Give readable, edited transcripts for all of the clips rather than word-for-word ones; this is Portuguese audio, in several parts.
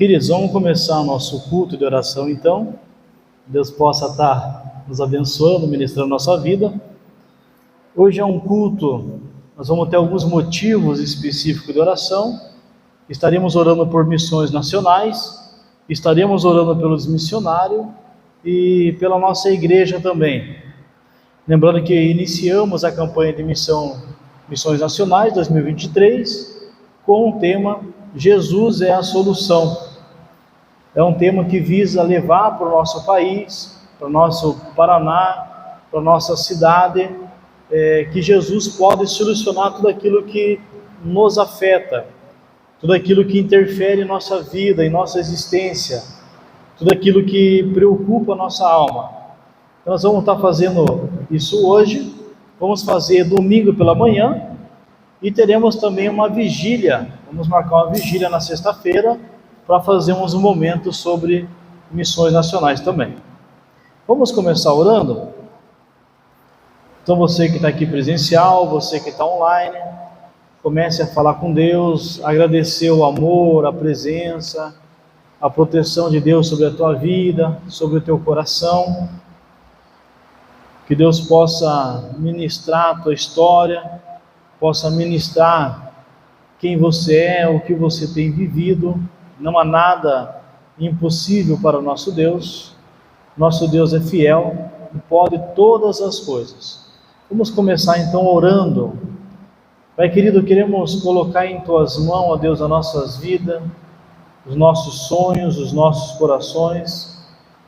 Queridos, vamos começar o nosso culto de oração então. Deus possa estar nos abençoando, ministrando a nossa vida. Hoje é um culto, nós vamos ter alguns motivos específicos de oração. Estaremos orando por missões nacionais, estaremos orando pelos missionários e pela nossa igreja também. Lembrando que iniciamos a campanha de Missões Nacionais 2023 com o tema Jesus é a Solução. É um tema que visa levar para o nosso país, para o nosso Paraná, para a nossa cidade, que Jesus pode solucionar tudo aquilo que nos afeta, tudo aquilo que interfere em nossa vida, em nossa existência, tudo aquilo que preocupa a nossa alma. Então, nós vamos estar fazendo isso hoje, vamos fazer domingo pela manhã e teremos também uma vigília, vamos marcar uma vigília na sexta-feira para fazermos um momento sobre missões nacionais também. Vamos começar orando? Então você que está aqui presencial, você que está online, comece a falar com Deus, agradecer o amor, a presença, a proteção de Deus sobre a tua vida, sobre o teu coração. Que Deus possa ministrar a tua história, possa ministrar quem você é, o que você tem vivido. Não há nada impossível para o nosso Deus. Nosso Deus é fiel e pode todas as coisas. Vamos começar então orando. Pai querido, queremos colocar em tuas mãos, ó Deus, as nossas vidas, os nossos sonhos, os nossos corações,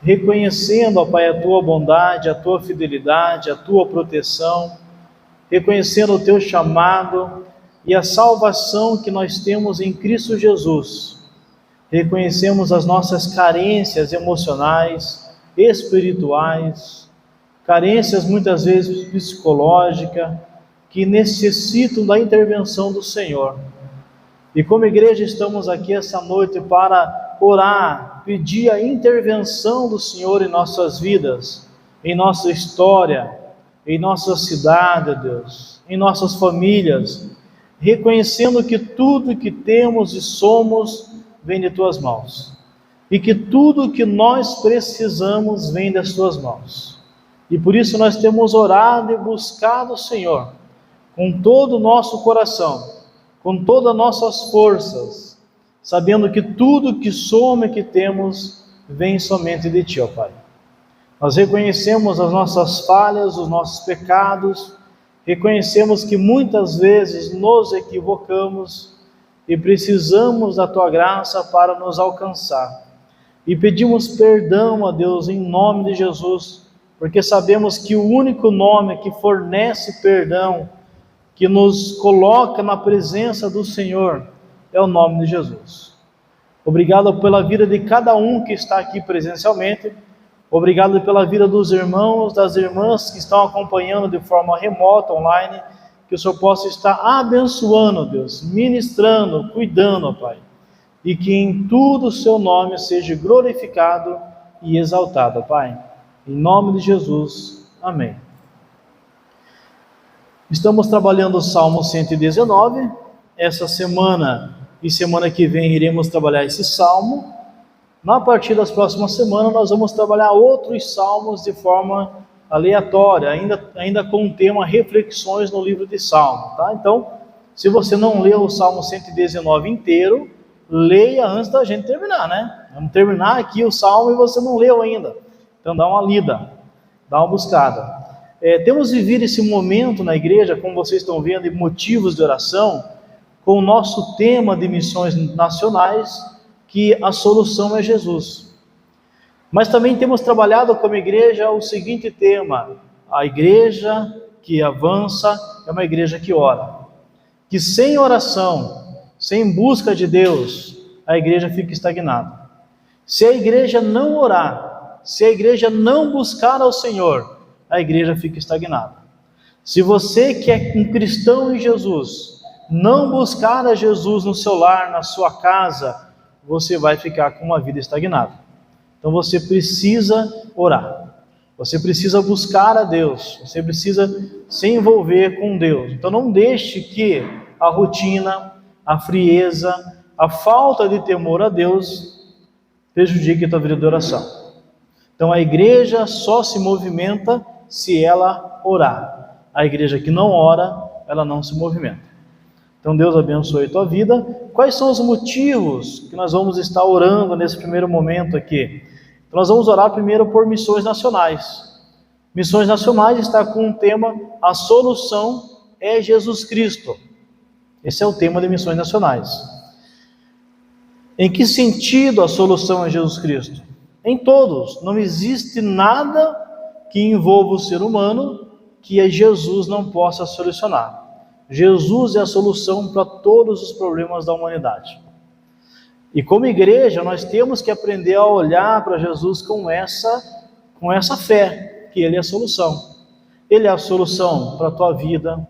reconhecendo, ó Pai, a tua bondade, a tua fidelidade, a tua proteção, reconhecendo o teu chamado e a salvação que nós temos em Cristo Jesus. Reconhecemos as nossas carências emocionais, espirituais, carências muitas vezes psicológicas, que necessitam da intervenção do Senhor. E como igreja estamos aqui essa noite para orar, pedir a intervenção do Senhor em nossas vidas, em nossa história, em nossa cidade, Deus, em nossas famílias, reconhecendo que tudo que temos e somos vem de tuas mãos, e que tudo que nós precisamos vem das tuas mãos, e por isso nós temos orado e buscado o Senhor, com todo o nosso coração, com todas as nossas forças, sabendo que tudo que somos e que temos, vem somente de Ti, ó Pai. Nós reconhecemos as nossas falhas, os nossos pecados, reconhecemos que muitas vezes nos equivocamos, e precisamos da Tua graça para nos alcançar. E pedimos perdão a Deus em nome de Jesus, porque sabemos que o único nome que fornece perdão, que nos coloca na presença do Senhor, é o nome de Jesus. Obrigado pela vida de cada um que está aqui presencialmente, obrigado pela vida dos irmãos, das irmãs que estão acompanhando de forma remota, online, que o Senhor possa estar abençoando, Deus, ministrando, cuidando, Pai, e que em tudo o Seu nome seja glorificado e exaltado, Pai. Em nome de Jesus, amém. Estamos trabalhando o Salmo 119, essa semana e semana que vem iremos trabalhar esse Salmo. Na partir das próximas semanas nós vamos trabalhar outros salmos de forma aleatória, ainda com o tema reflexões no livro de Salmo, tá? Então, se você não leu o Salmo 119 inteiro, leia antes da gente terminar, né? Vamos terminar aqui o Salmo e você não leu ainda. Então dá uma lida, dá uma buscada. Temos vivido esse momento na igreja, como vocês estão vendo, de motivos de oração, com o nosso tema de missões nacionais, que a solução é Jesus. Mas também temos trabalhado como igreja o seguinte tema: a igreja que avança é uma igreja que ora. Que sem oração, sem busca de Deus, a igreja fica estagnada. Se a igreja não orar, se a igreja não buscar ao Senhor, a igreja fica estagnada. Se você que é um cristão em Jesus, não buscar a Jesus no seu lar, na sua casa, você vai ficar com uma vida estagnada. Então você precisa orar, você precisa buscar a Deus, você precisa se envolver com Deus. Então não deixe que a rotina, a frieza, a falta de temor a Deus prejudique a tua vida de oração. Então a igreja só se movimenta se ela orar. A igreja que não ora, ela não se movimenta. Então Deus abençoe a tua vida. Quais são os motivos que nós vamos estar orando nesse primeiro momento aqui? Então, nós vamos orar primeiro por missões nacionais. Missões nacionais está com o tema A Solução é Jesus Cristo. Esse é o tema de missões nacionais. Em que sentido a solução é Jesus Cristo? Em todos. Não existe nada que envolva o ser humano que Jesus não possa solucionar. Jesus é a solução para todos os problemas da humanidade. E como igreja, nós temos que aprender a olhar para Jesus com essa fé, que Ele é a solução. Ele é a solução para a tua vida,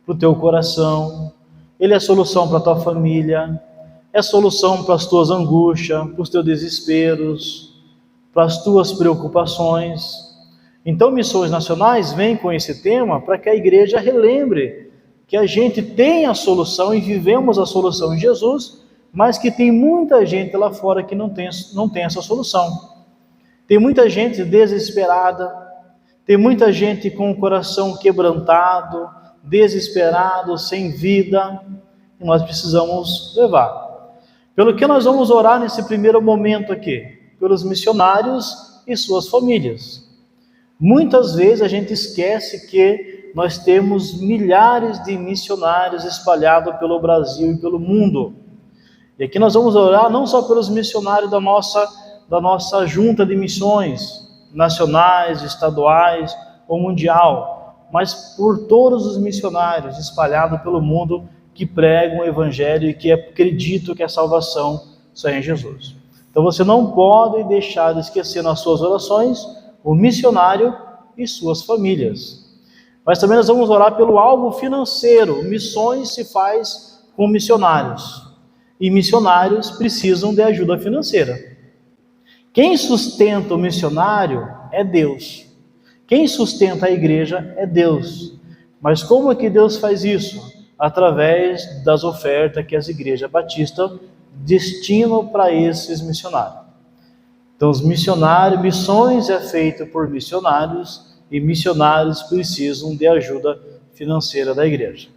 para o teu coração. Ele é a solução para a tua família. É a solução para as tuas angústias, para os teus desesperos, para as tuas preocupações. Então, Missões Nacionais vem com esse tema para que a igreja relembre que a gente tem a solução e vivemos a solução em Jesus, mas que tem muita gente lá fora que não tem essa solução. Tem muita gente desesperada, tem muita gente com o coração quebrantado, desesperado, sem vida, e nós precisamos levar. Pelo que nós vamos orar nesse primeiro momento aqui? Pelos missionários e suas famílias. Muitas vezes a gente esquece que nós temos milhares de missionários espalhados pelo Brasil e pelo mundo. E aqui nós vamos orar não só pelos missionários da nossa junta de missões nacionais, estaduais ou mundial, mas por todos os missionários espalhados pelo mundo que pregam o Evangelho e que acreditam que a salvação só é em Jesus. Então você não pode deixar de esquecer nas suas orações o missionário e suas famílias. Mas também nós vamos orar pelo alvo financeiro. Missões se faz com missionários. E missionários precisam de ajuda financeira. Quem sustenta o missionário é Deus. Quem sustenta a igreja é Deus. Mas como é que Deus faz isso? Através das ofertas que as igrejas batistas destinam para esses missionários. Então os missionários, missões é feito por missionários, e missionários precisam de ajuda financeira da igreja.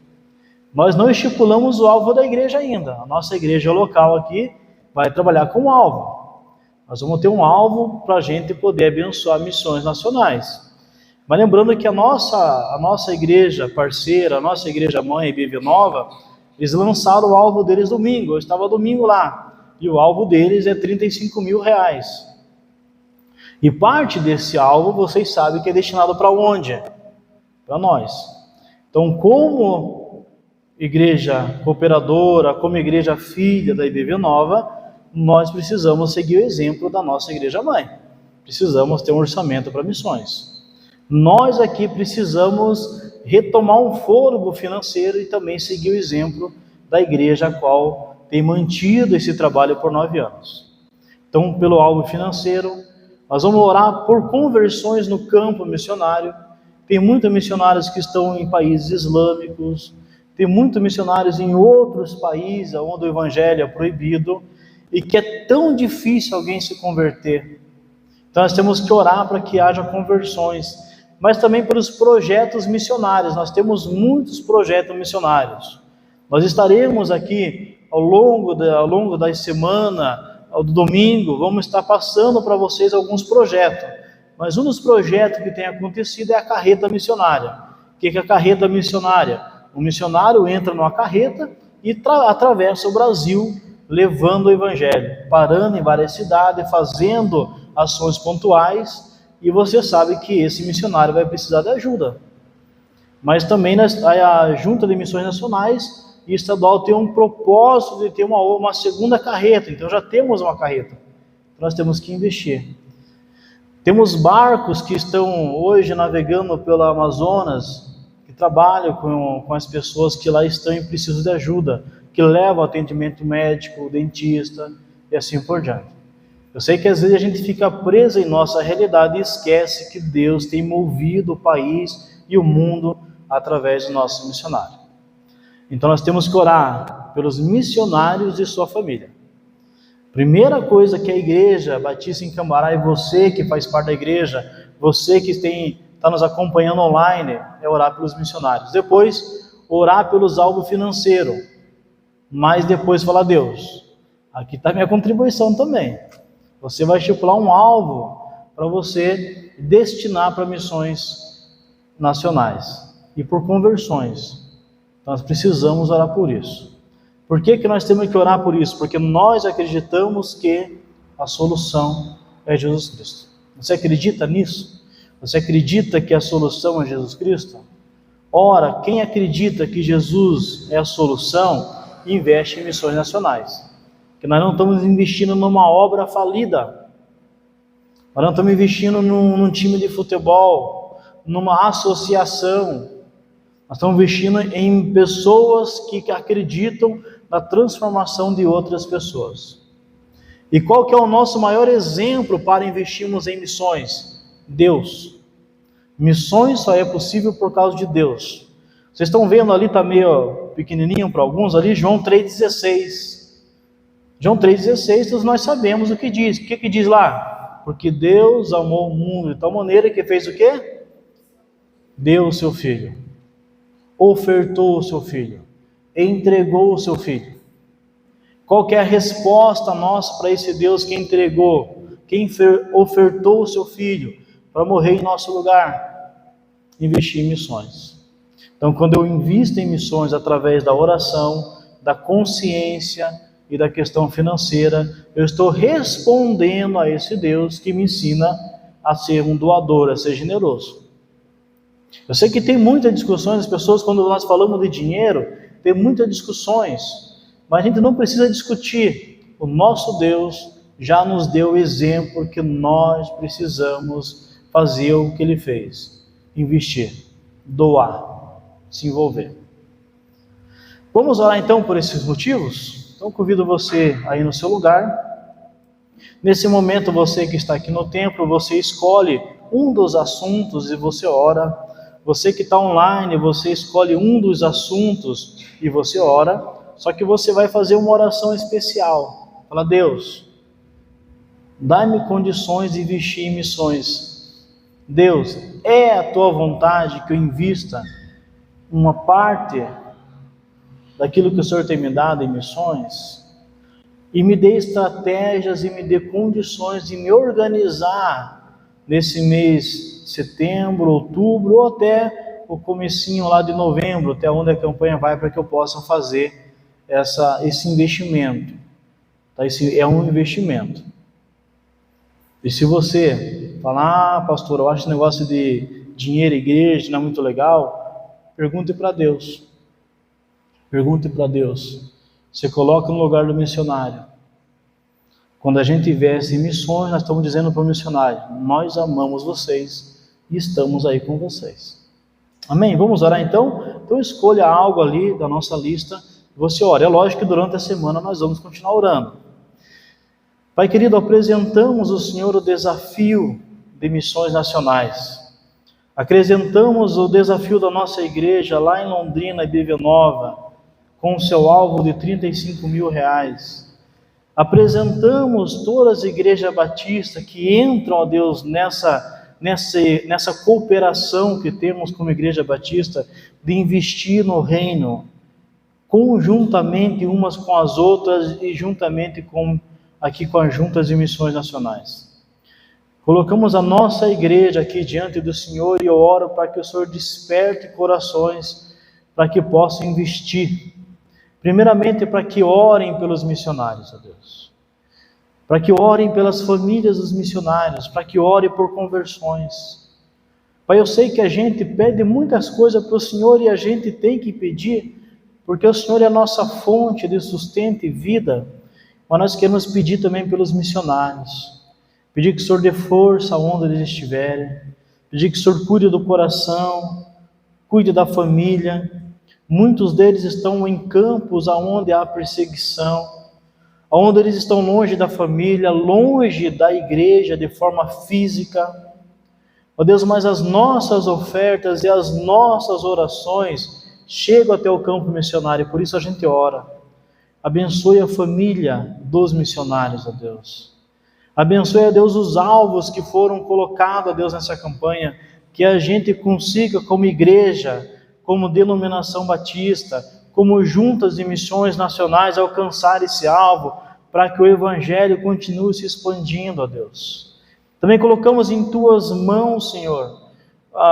Nós não estipulamos o alvo da igreja ainda. A nossa igreja local aqui vai trabalhar com alvo. Nós vamos ter um alvo para a gente poder abençoar missões nacionais. Mas lembrando que a nossa igreja parceira, a nossa igreja mãe, IBV Nova, eles lançaram o alvo deles domingo. Eu estava domingo lá. E o alvo deles é R$35 mil. E parte desse alvo, vocês sabem que é destinado para onde? Para nós. Então, como igreja cooperadora, como igreja filha da IBV Nova, nós precisamos seguir o exemplo da nossa igreja mãe. Precisamos ter um orçamento para missões. Nós aqui precisamos retomar um fôlego financeiro e também seguir o exemplo da igreja a qual tem mantido esse trabalho por 9 anos. Então, pelo alvo financeiro, nós vamos orar por conversões no campo missionário. Tem muitos missionários que estão em países islâmicos, tem muitos missionários em outros países onde o evangelho é proibido e que é tão difícil alguém se converter. Então nós temos que orar para que haja conversões, mas também pelos projetos missionários. Nós temos muitos projetos missionários. Nós estaremos aqui ao longo da semana, do domingo, vamos estar passando para vocês alguns projetos, mas um dos projetos que tem acontecido é a carreta missionária. O que é a carreta missionária? O missionário entra numa carreta e atravessa o Brasil, levando o evangelho, parando em várias cidades, fazendo ações pontuais, e você sabe que esse missionário vai precisar de ajuda. Mas também a Junta de Missões Nacionais e estadual tem um propósito de ter uma segunda carreta. Então já temos uma carreta, nós temos que investir. Temos barcos que estão hoje navegando pelo Amazonas, que trabalham com as pessoas que lá estão e precisam de ajuda, que levam atendimento médico, dentista e assim por diante. Eu sei que às vezes a gente fica preso em nossa realidade e esquece que Deus tem movido o país e o mundo através do nosso missionário. Então nós temos que orar pelos missionários e sua família. Primeira coisa que a Igreja Batista em Cambará, e você que faz parte da igreja, você que está nos acompanhando online, é orar pelos missionários. Depois, orar pelos alvos financeiros. Mas depois falar: Deus, aqui está minha contribuição também. Você vai estipular um alvo para você destinar para missões nacionais e por conversões. Nós precisamos orar por isso. Por que nós temos que orar por isso? Porque nós acreditamos que a solução é Jesus Cristo. Você acredita nisso? Você acredita que a solução é Jesus Cristo? Ora, quem acredita que Jesus é a solução, investe em missões nacionais. Que nós não estamos investindo numa obra falida. Nós não estamos investindo num time de futebol, numa associação. Nós estamos investindo em pessoas que acreditam na transformação de outras pessoas. E qual que é o nosso maior exemplo para investirmos em missões? Deus. Missões só é possível por causa de Deus. Vocês estão vendo ali, está meio pequenininho para alguns ali, João 3,16. João 3,16, todos nós sabemos o que diz. O que diz lá? Porque Deus amou o mundo de tal maneira que fez o quê? Deu o seu Filho. Ofertou o seu Filho. Entregou o seu Filho. Qual que é a resposta nossa para esse Deus que entregou, que ofertou o seu Filho para morrer em nosso lugar? Investir em missões. Então, quando eu invisto em missões através da oração, da consciência e da questão financeira, eu estou respondendo a esse Deus que me ensina a ser um doador, a ser generoso. Eu sei que tem muitas discussões, as pessoas, quando nós falamos de dinheiro, tem muitas discussões, mas a gente não precisa discutir. O nosso Deus já nos deu o exemplo que nós precisamos fazer o que Ele fez: investir, doar, se envolver. Vamos orar então por esses motivos? Então convido você aí no seu lugar. Nesse momento, você que está aqui no templo, você escolhe um dos assuntos e você ora. Você que está online, você escolhe um dos assuntos e você ora. Só que você vai fazer uma oração especial. Fala: Deus, dá-me condições de investir em missões. Deus, é a tua vontade que eu invista uma parte daquilo que o Senhor tem me dado em missões? E me dê estratégias e me dê condições de me organizar nesse mês de setembro, outubro, ou até o comecinho lá de novembro, até onde a campanha vai, para que eu possa fazer esse investimento. Tá? Esse é um investimento. E se você falar: pastor, eu acho esse negócio de dinheiro, igreja, não é muito legal, pergunte para Deus. Pergunte para Deus. Você coloca no lugar do missionário. Quando a gente investe em missões, nós estamos dizendo para o missionário: nós amamos vocês e estamos aí com vocês. Amém? Vamos orar então? Então escolha algo ali da nossa lista, você ora. É lógico que durante a semana nós vamos continuar orando. Pai querido, apresentamos ao Senhor o desafio de missões nacionais. Apresentamos o desafio da nossa igreja lá em Londrina e Vila Nova, com o seu alvo de R$35 mil. Apresentamos todas as igrejas batistas que entram, ó Deus, nessa cooperação que temos como igreja batista, de investir no reino, conjuntamente umas com as outras e juntamente aqui com as juntas de missões nacionais. Colocamos a nossa igreja aqui diante do Senhor e eu oro para que o Senhor desperte corações para que possam investir. Primeiramente, para que orem pelos missionários, ó Deus. Para que orem pelas famílias dos missionários, para que orem por conversões. Pai, eu sei que a gente pede muitas coisas para o Senhor e a gente tem que pedir, porque o Senhor é a nossa fonte de sustento e vida, mas nós queremos pedir também pelos missionários. Pedir que o Senhor dê força onde eles estiverem, pedir que o Senhor cuide do coração, cuide da família. Muitos deles estão em campos onde há perseguição, onde eles estão longe da família, longe da igreja de forma física. Ó Deus, mas as nossas ofertas e as nossas orações chegam até o campo missionário, por isso a gente ora. Abençoe a família dos missionários, ó Deus. Abençoe, ó Deus, os alvos que foram colocados, ó Deus, nessa campanha, que a gente consiga, como igreja, como denominação batista, como juntas de missões nacionais, alcançar esse alvo, para que o Evangelho continue se expandindo, ó Deus. Também colocamos em Tuas mãos, Senhor,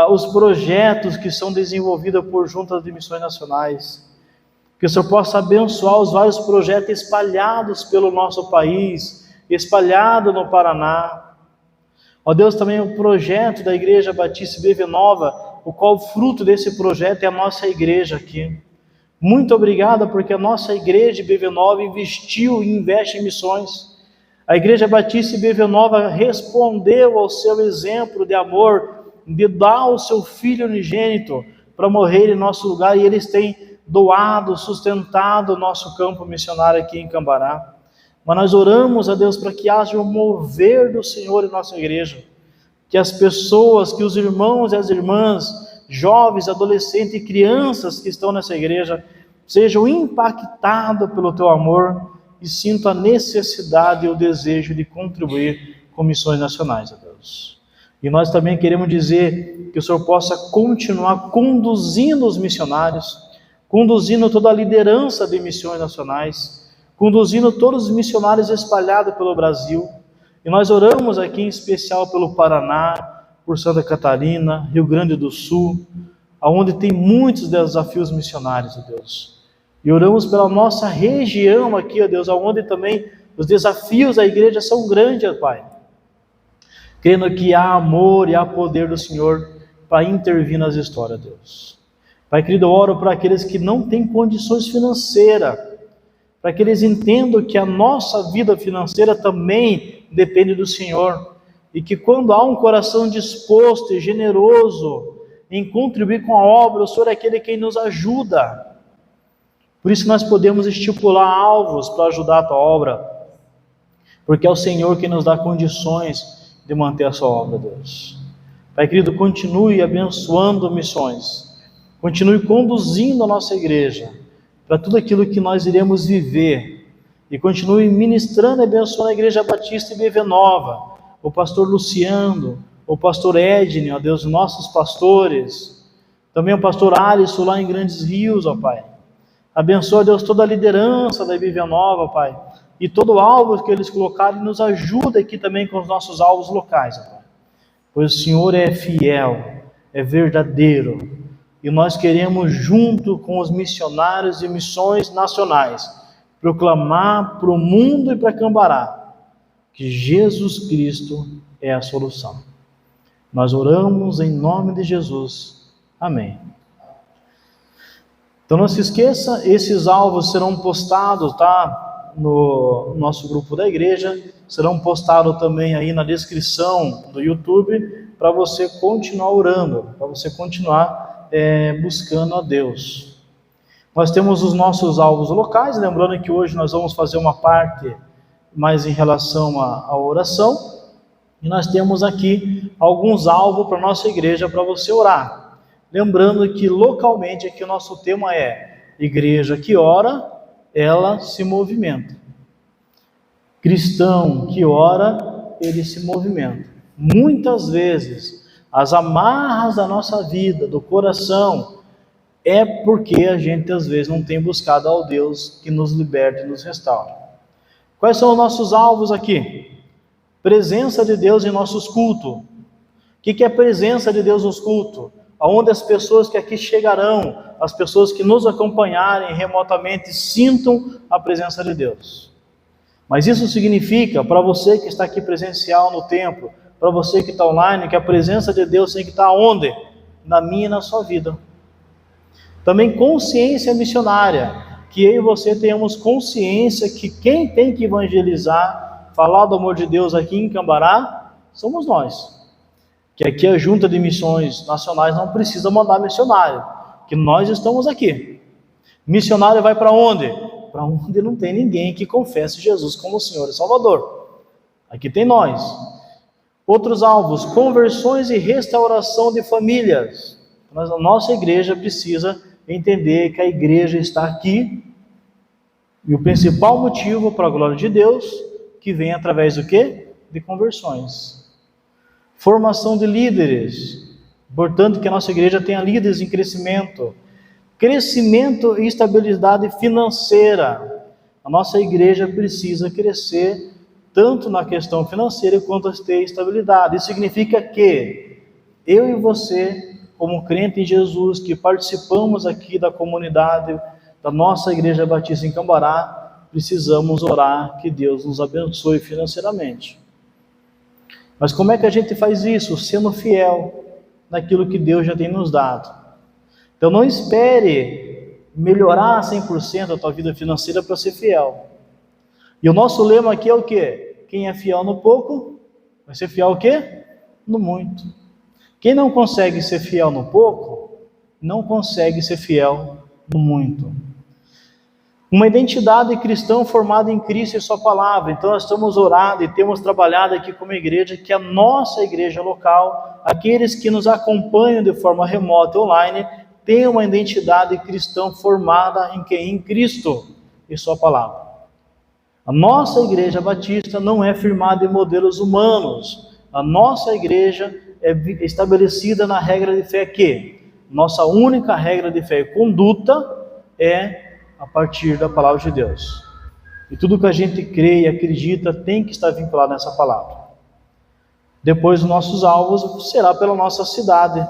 os projetos que são desenvolvidos por juntas de missões nacionais. Que o Senhor possa abençoar os vários projetos espalhados pelo nosso país, espalhado no Paraná. Ó Deus, também o projeto da Igreja Batista BV Nova, o qual fruto desse projeto é a nossa igreja aqui. Muito obrigado, porque a nossa igreja BV Nova investiu e investe em missões. A Igreja Batista BV Nova respondeu ao seu exemplo de amor, de dar o seu Filho unigênito para morrer em nosso lugar, e eles têm doado, sustentado o nosso campo missionário aqui em Cambará. Mas nós oramos a Deus para que haja um mover do Senhor em nossa igreja, que as pessoas, que os irmãos e as irmãs, jovens, adolescentes e crianças que estão nessa igreja, sejam impactados pelo Teu amor e sintam a necessidade e o desejo de contribuir com missões nacionais, ó Deus. E nós também queremos dizer que o Senhor possa continuar conduzindo os missionários, conduzindo toda a liderança de missões nacionais, conduzindo todos os missionários espalhados pelo Brasil. E nós oramos aqui em especial pelo Paraná, por Santa Catarina, Rio Grande do Sul, onde tem muitos desafios missionários, ó Deus. E oramos pela nossa região aqui, ó Deus, onde também os desafios da igreja são grandes, ó Pai. Crendo que há amor e há poder do Senhor para intervir nas histórias, Deus. Pai querido, eu oro para aqueles que não têm condições financeiras, para que eles entendam que a nossa vida financeira também depende do Senhor, e que quando há um coração disposto e generoso em contribuir com a obra, o Senhor é aquele que nos ajuda. Por isso nós podemos estipular alvos para ajudar a Tua obra, porque é o Senhor que nos dá condições de manter a Sua obra, Deus. Pai querido, continue abençoando missões, continue conduzindo a nossa igreja para tudo aquilo que nós iremos viver, e continue ministrando e abençoando a Igreja Batista BV Nova, o pastor Luciano, o pastor Edney, ó Deus, nossos pastores, também o pastor Alisson lá em Grandes Rios, ó Pai. Abençoa, Deus, toda a liderança da BV Nova, Pai, e todo o alvo que eles colocaram, e nos ajuda aqui também com os nossos alvos locais, ó Pai. Pois o Senhor é fiel, é verdadeiro, e nós queremos, junto com os missionários e missões nacionais, proclamar para o mundo e para Cambará que Jesus Cristo é a solução. Nós oramos em nome de Jesus. Amém. Então não se esqueça, esses alvos serão postados, tá? No nosso grupo da igreja, serão postados também aí na descrição do YouTube, para você continuar orando, para você continuar buscando a Deus. Nós temos os nossos alvos locais, lembrando que hoje nós vamos fazer uma parte mais em relação à oração, e nós temos aqui alguns alvos para a nossa igreja, para você orar. Lembrando que localmente aqui o nosso tema é: igreja que ora, ela se movimenta. Cristão que ora, ele se movimenta. Muitas vezes, as amarras da nossa vida, do coração, é porque a gente às vezes não tem buscado ao Deus que nos liberta e nos restaura. Quais são os nossos alvos aqui? Presença de Deus em nossos cultos. O que é a presença de Deus nos cultos? Onde as pessoas que aqui chegarão, as pessoas que nos acompanharem remotamente, sintam a presença de Deus. Mas isso significa, para você que está aqui presencial no templo, para você que está online, que a presença de Deus tem que estar onde? Na minha e na sua vida. Também consciência missionária, que eu e você tenhamos consciência que quem tem que evangelizar, falar do amor de Deus aqui em Cambará, somos nós. Que aqui a Junta de Missões Nacionais não precisa mandar missionário, que nós estamos aqui. Missionário vai para onde? Para onde não tem ninguém que confesse Jesus como Senhor e Salvador. Aqui tem nós. Outros alvos: conversões e restauração de famílias. Mas a nossa igreja precisa entender que a igreja está aqui E o principal motivo para a glória de Deus, que vem através do quê? De conversões. Formação de líderes. Importante que a nossa igreja tenha líderes em crescimento. Crescimento e estabilidade financeira. A nossa igreja precisa crescer tanto na questão financeira quanto ter estabilidade. Isso significa que eu e você, como crente em Jesus, que participamos aqui da comunidade da nossa Igreja Batista em Cambará, precisamos orar que Deus nos abençoe financeiramente. Mas como é que a gente faz isso? Sendo fiel naquilo que Deus já tem nos dado. Então não espere melhorar 100% a tua vida financeira para ser fiel. E o nosso lema aqui é o quê? Quem é fiel no pouco, vai ser fiel o quê? No muito. Quem não consegue ser fiel no pouco, não consegue ser fiel no muito. Uma identidade cristã formada em Cristo e sua palavra. Então nós estamos orando e temos trabalhado aqui como igreja, que a nossa igreja local, aqueles que nos acompanham de forma remota online, tenham uma identidade cristã formada em quem? Em Cristo e sua palavra. A nossa igreja batista não é firmada em modelos humanos. A nossa igreja é estabelecida na regra de fé que nossa única regra de fé e conduta é a partir da palavra de Deus. E tudo que a gente crê e acredita tem que estar vinculado nessa palavra. Depois, os nossos alvos será pela nossa cidade.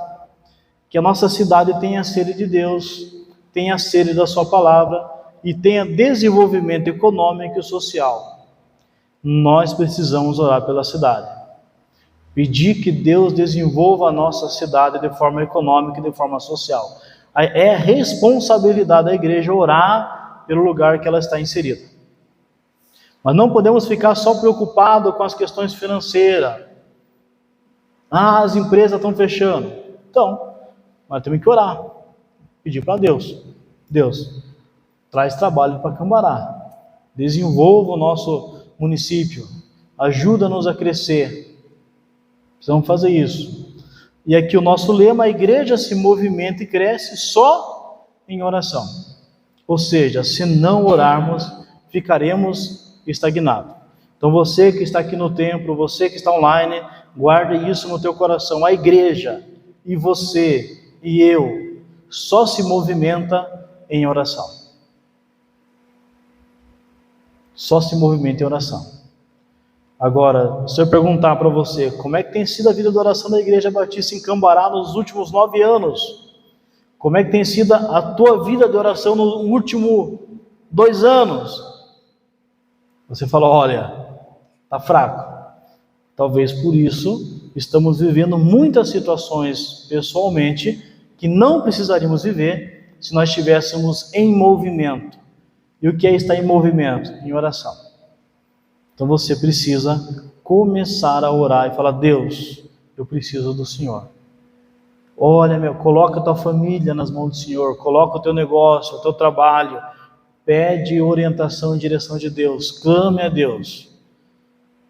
Que a nossa cidade tenha a sede de Deus, tenha a sede da sua palavra e tenha desenvolvimento econômico e social. Nós precisamos orar pela cidade. Pedir que Deus desenvolva a nossa cidade de forma econômica e de forma social. É responsabilidade da igreja orar pelo lugar que ela está inserida. Mas não podemos ficar só preocupados com as questões financeiras. As empresas estão fechando. Então, nós temos que orar. Pedir para Deus. Deus, traz trabalho para Cambará. Desenvolva o nosso município. Ajuda-nos a crescer. Precisamos fazer isso. E aqui o nosso lema, a igreja se movimenta e cresce só em oração. Ou seja, se não orarmos, ficaremos estagnados. Então você que está aqui no templo, você que está online, guarde isso no teu coração. A igreja e você e eu só se movimenta em oração. Só se movimenta em oração. Agora, se eu perguntar para você, como é que tem sido a vida de oração da Igreja Batista em Cambará nos últimos 9 anos? Como é que tem sido a tua vida de oração nos últimos 2 anos? Você fala, olha, está fraco. Talvez por isso estamos vivendo muitas situações pessoalmente que não precisaríamos viver se nós estivéssemos em movimento. E o que é estar em movimento? Em oração. Então você precisa começar a orar e falar, Deus, eu preciso do Senhor. Olha, coloca a tua família nas mãos do Senhor, coloca o teu negócio, o teu trabalho, pede orientação e direção de Deus, clame a Deus.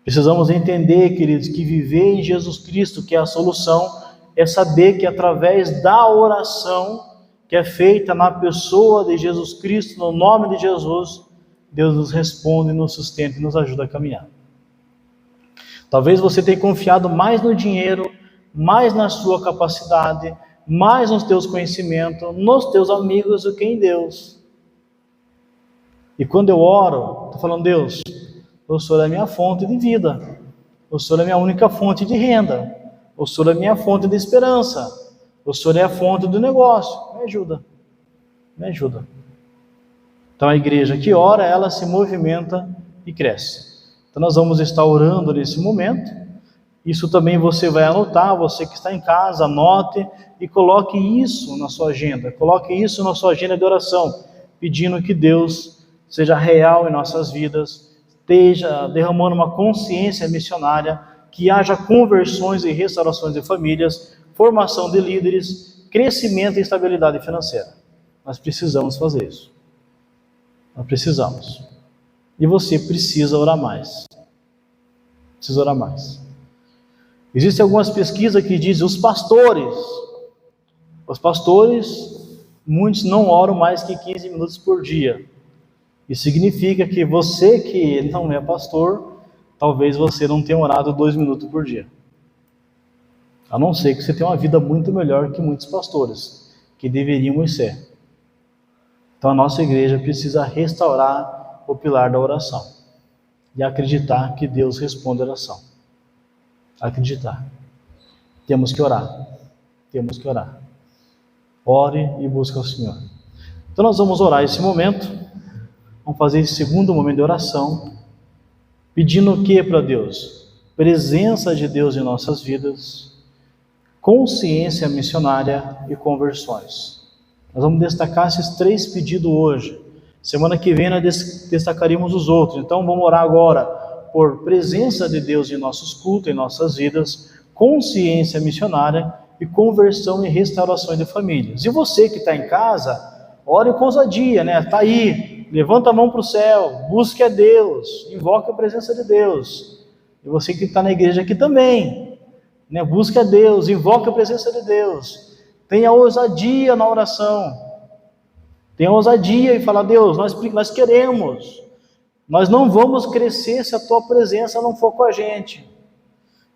Precisamos entender, queridos, que viver em Jesus Cristo, que é a solução, é saber que através da oração que é feita na pessoa de Jesus Cristo, no nome de Jesus, Deus nos responde, nos sustenta e nos ajuda a caminhar. Talvez você tenha confiado mais no dinheiro, mais na sua capacidade, mais nos teus conhecimentos, nos teus amigos do que em Deus. E quando eu oro, estou falando, Deus, o Senhor é a minha fonte de vida, o Senhor é a minha única fonte de renda, o Senhor é a minha fonte de esperança, o Senhor é a fonte do negócio, me ajuda, me ajuda. Então a igreja que ora, ela se movimenta e cresce. Então nós vamos estar orando nesse momento. Isso também você vai anotar, você que está em casa, anote e coloque isso na sua agenda. Coloque isso na sua agenda de oração, pedindo que Deus seja real em nossas vidas, esteja derramando uma consciência missionária, que haja conversões e restaurações de famílias, formação de líderes, crescimento e estabilidade financeira. Nós precisamos fazer isso. Nós precisamos. E você precisa orar mais. Precisa orar mais. Existem algumas pesquisas que dizem os pastores, muitos não oram mais que 15 minutos por dia. Isso significa que você que não é pastor, talvez você não tenha orado 2 minutos por dia. A não ser que você tenha uma vida muito melhor que muitos pastores, que deveríamos ser. Então a nossa igreja precisa restaurar o pilar da oração. E acreditar que Deus responde a oração. Acreditar. Temos que orar. Temos que orar. Ore e busque ao Senhor. Então nós vamos orar esse momento. Vamos fazer esse segundo momento de oração, pedindo o que para Deus? Presença de Deus em nossas vidas, consciência missionária e conversões. Nós vamos destacar esses 3 pedidos hoje. Semana que vem nós destacaríamos os outros. Então vamos orar agora por presença de Deus em nossos cultos, em nossas vidas, consciência missionária e conversão e restauração de famílias. E você que está em casa, ore com ousadia, né? Está aí. Levanta a mão para o céu, busque a Deus, invoque a presença de Deus. E você que está na igreja aqui também, né? Busque a Deus, invoque a presença de Deus. Tenha ousadia na oração. Tenha ousadia e fala: Deus, nós queremos. Nós não vamos crescer se a tua presença não for com a gente.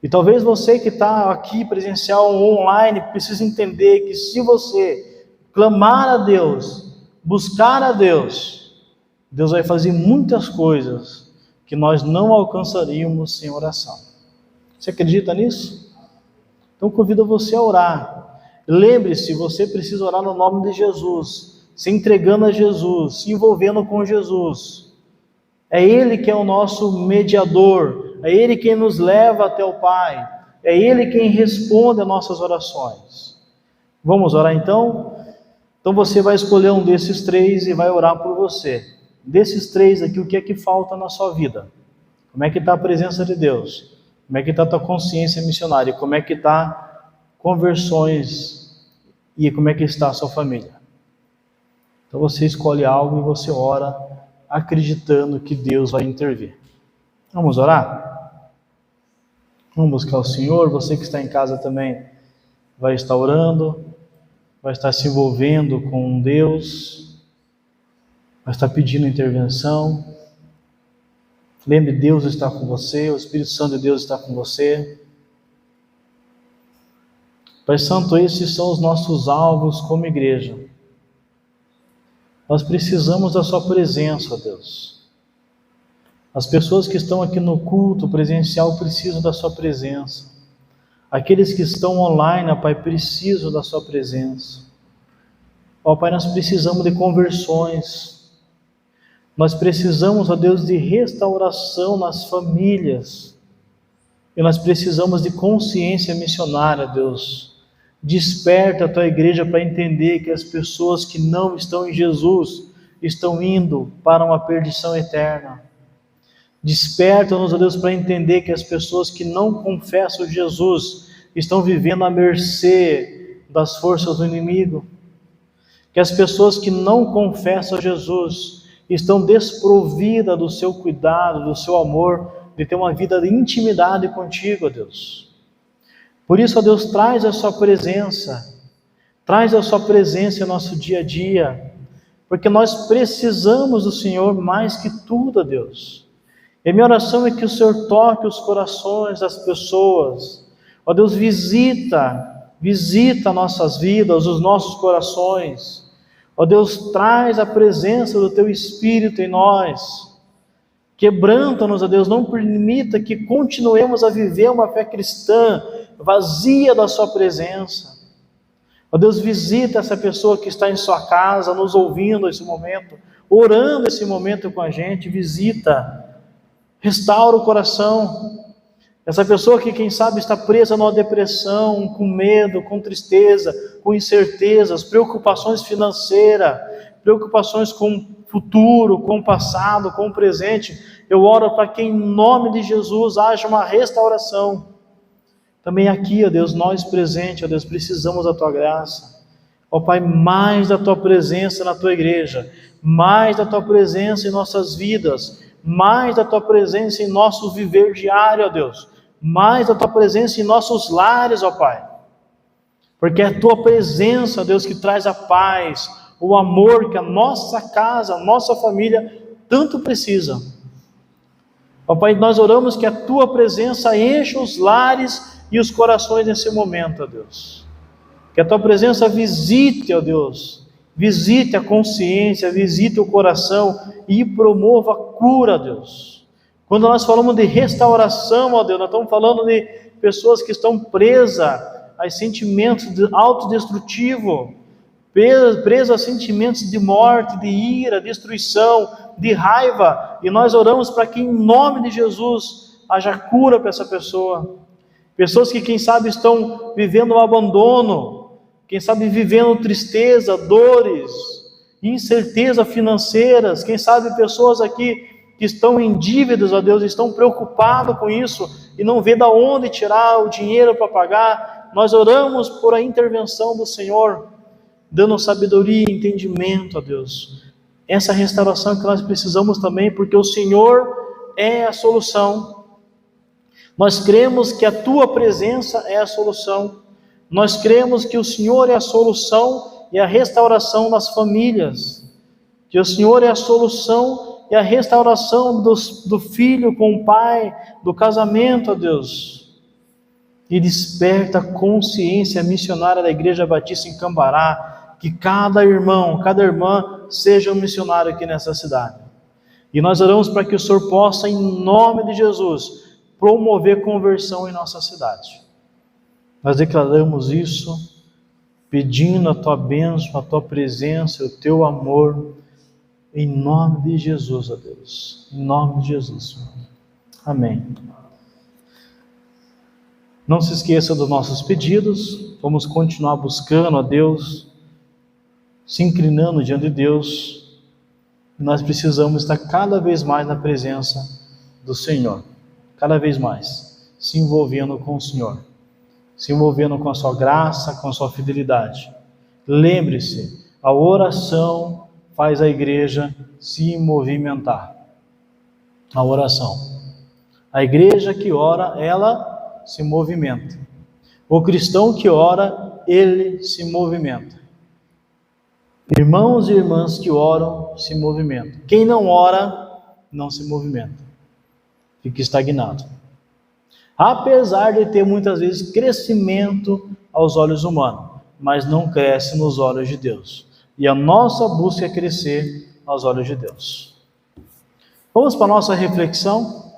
E talvez você que está aqui presencial ou online precise entender que se você clamar a Deus, buscar a Deus, Deus vai fazer muitas coisas que nós não alcançaríamos sem oração. Você acredita nisso? Então convido você a orar. Lembre-se, você precisa orar no nome de Jesus, se entregando a Jesus, se envolvendo com Jesus. É Ele que é o nosso mediador, é Ele quem nos leva até o Pai, é Ele quem responde às nossas orações. Vamos orar então? Então você vai escolher um desses 3 e vai orar por você. Desses 3 aqui, o que é que falta na sua vida? Como é que está a presença de Deus? Como é que está a tua consciência missionária? Como é que está conversões? E como é que está a sua família? Então você escolhe algo e você ora acreditando que Deus vai intervir. Vamos orar? Vamos buscar o Senhor. Você que está em casa também vai estar orando, vai estar se envolvendo com Deus, vai estar pedindo intervenção. Lembre, Deus está com você, o Espírito Santo de Deus está com você. Pai Santo, esses são os nossos alvos como igreja. Nós precisamos da sua presença, Deus. As pessoas que estão aqui no culto presencial precisam da sua presença. Aqueles que estão online, Pai, precisam da sua presença. Ó Pai, nós precisamos de conversões. Nós precisamos, ó Deus, de restauração nas famílias. E nós precisamos de consciência missionária, Deus. Desperta a tua igreja para entender que as pessoas que não estão em Jesus estão indo para uma perdição eterna. Desperta-nos, ó Deus, para entender que as pessoas que não confessam Jesus estão vivendo à mercê das forças do inimigo. Que as pessoas que não confessam Jesus estão desprovidas do seu cuidado, do seu amor, de ter uma vida de intimidade contigo, ó Deus. Por isso, ó Deus, traz a sua presença em nosso dia a dia, porque nós precisamos do Senhor mais que tudo, ó Deus. E a minha oração é que o Senhor toque os corações das pessoas, ó Deus, visita nossas vidas, os nossos corações. Ó Deus, traz a presença do Teu Espírito em nós. Quebranta-nos, ó Deus, não permita que continuemos a viver uma fé cristã vazia da Sua presença. Ó Deus, visita essa pessoa que está em sua casa, nos ouvindo nesse momento, orando esse momento com a gente, visita, restaura o coração. Essa pessoa que, quem sabe, está presa numa depressão, com medo, com tristeza, com incertezas, preocupações financeiras, preocupações com o futuro, com o passado, com o presente. Eu oro para que, em nome de Jesus, haja uma restauração. Também aqui, ó Deus, nós presentes, ó Deus, precisamos da Tua graça. Ó Pai, mais da Tua presença na Tua igreja, mais da Tua presença em nossas vidas, mais da Tua presença em nosso viver diário, ó Deus. Mais da Tua presença em nossos lares, ó Pai. Porque é a Tua presença, Deus, que traz a paz, o amor que a nossa casa, a nossa família tanto precisa. Ó Pai, nós oramos que a Tua presença encha os lares e os corações nesse momento, ó Deus. Que a Tua presença visite, ó Deus, visite a consciência, visite o coração e promova a cura, Deus. Quando nós falamos de restauração, ó Deus, nós estamos falando de pessoas que estão presas a sentimentos autodestrutivos, presas a sentimentos de morte, de ira, destruição, de raiva, e nós oramos para que em nome de Jesus haja cura para essa pessoa. Pessoas que quem sabe estão vivendo um abandono, quem sabe vivendo tristeza, dores, incerteza financeiras, quem sabe pessoas aqui que estão em dívidas, ó Deus, estão preocupados com isso e não vê de onde tirar o dinheiro para pagar. Nós oramos por a intervenção do Senhor, dando sabedoria e entendimento, ó Deus. Essa restauração que nós precisamos também, porque o Senhor é a solução. Nós cremos que a Tua presença é a solução. Nós cremos que o Senhor é a solução e a restauração das famílias. Que o Senhor é a solução e a restauração do filho com o pai, do casamento, ó Deus. E desperta a consciência missionária da Igreja Batista em Cambará, que cada irmão, cada irmã seja um missionário aqui nessa cidade. E nós oramos para que o Senhor possa, em nome de Jesus, promover conversão em nossa cidade. Nós declaramos isso, pedindo a Tua bênção, a Tua presença, o Teu amor, em nome de Jesus, ó Deus. Em nome de Jesus. Amém. Não se esqueça dos nossos pedidos. Vamos continuar buscando a Deus, se inclinando diante de Deus. Nós precisamos estar cada vez mais na presença do Senhor, cada vez mais se envolvendo com o Senhor, se envolvendo com a sua graça, com a sua fidelidade. Lembre-se, a oração faz a igreja se movimentar. A oração. A igreja que ora, ela se movimenta. O cristão que ora, ele se movimenta. Irmãos e irmãs que oram, se movimentam. Quem não ora, não se movimenta. Fica estagnado. Apesar de ter muitas vezes crescimento aos olhos humanos, mas não cresce nos olhos de Deus. E a nossa busca é crescer aos olhos de Deus. Vamos para a nossa reflexão,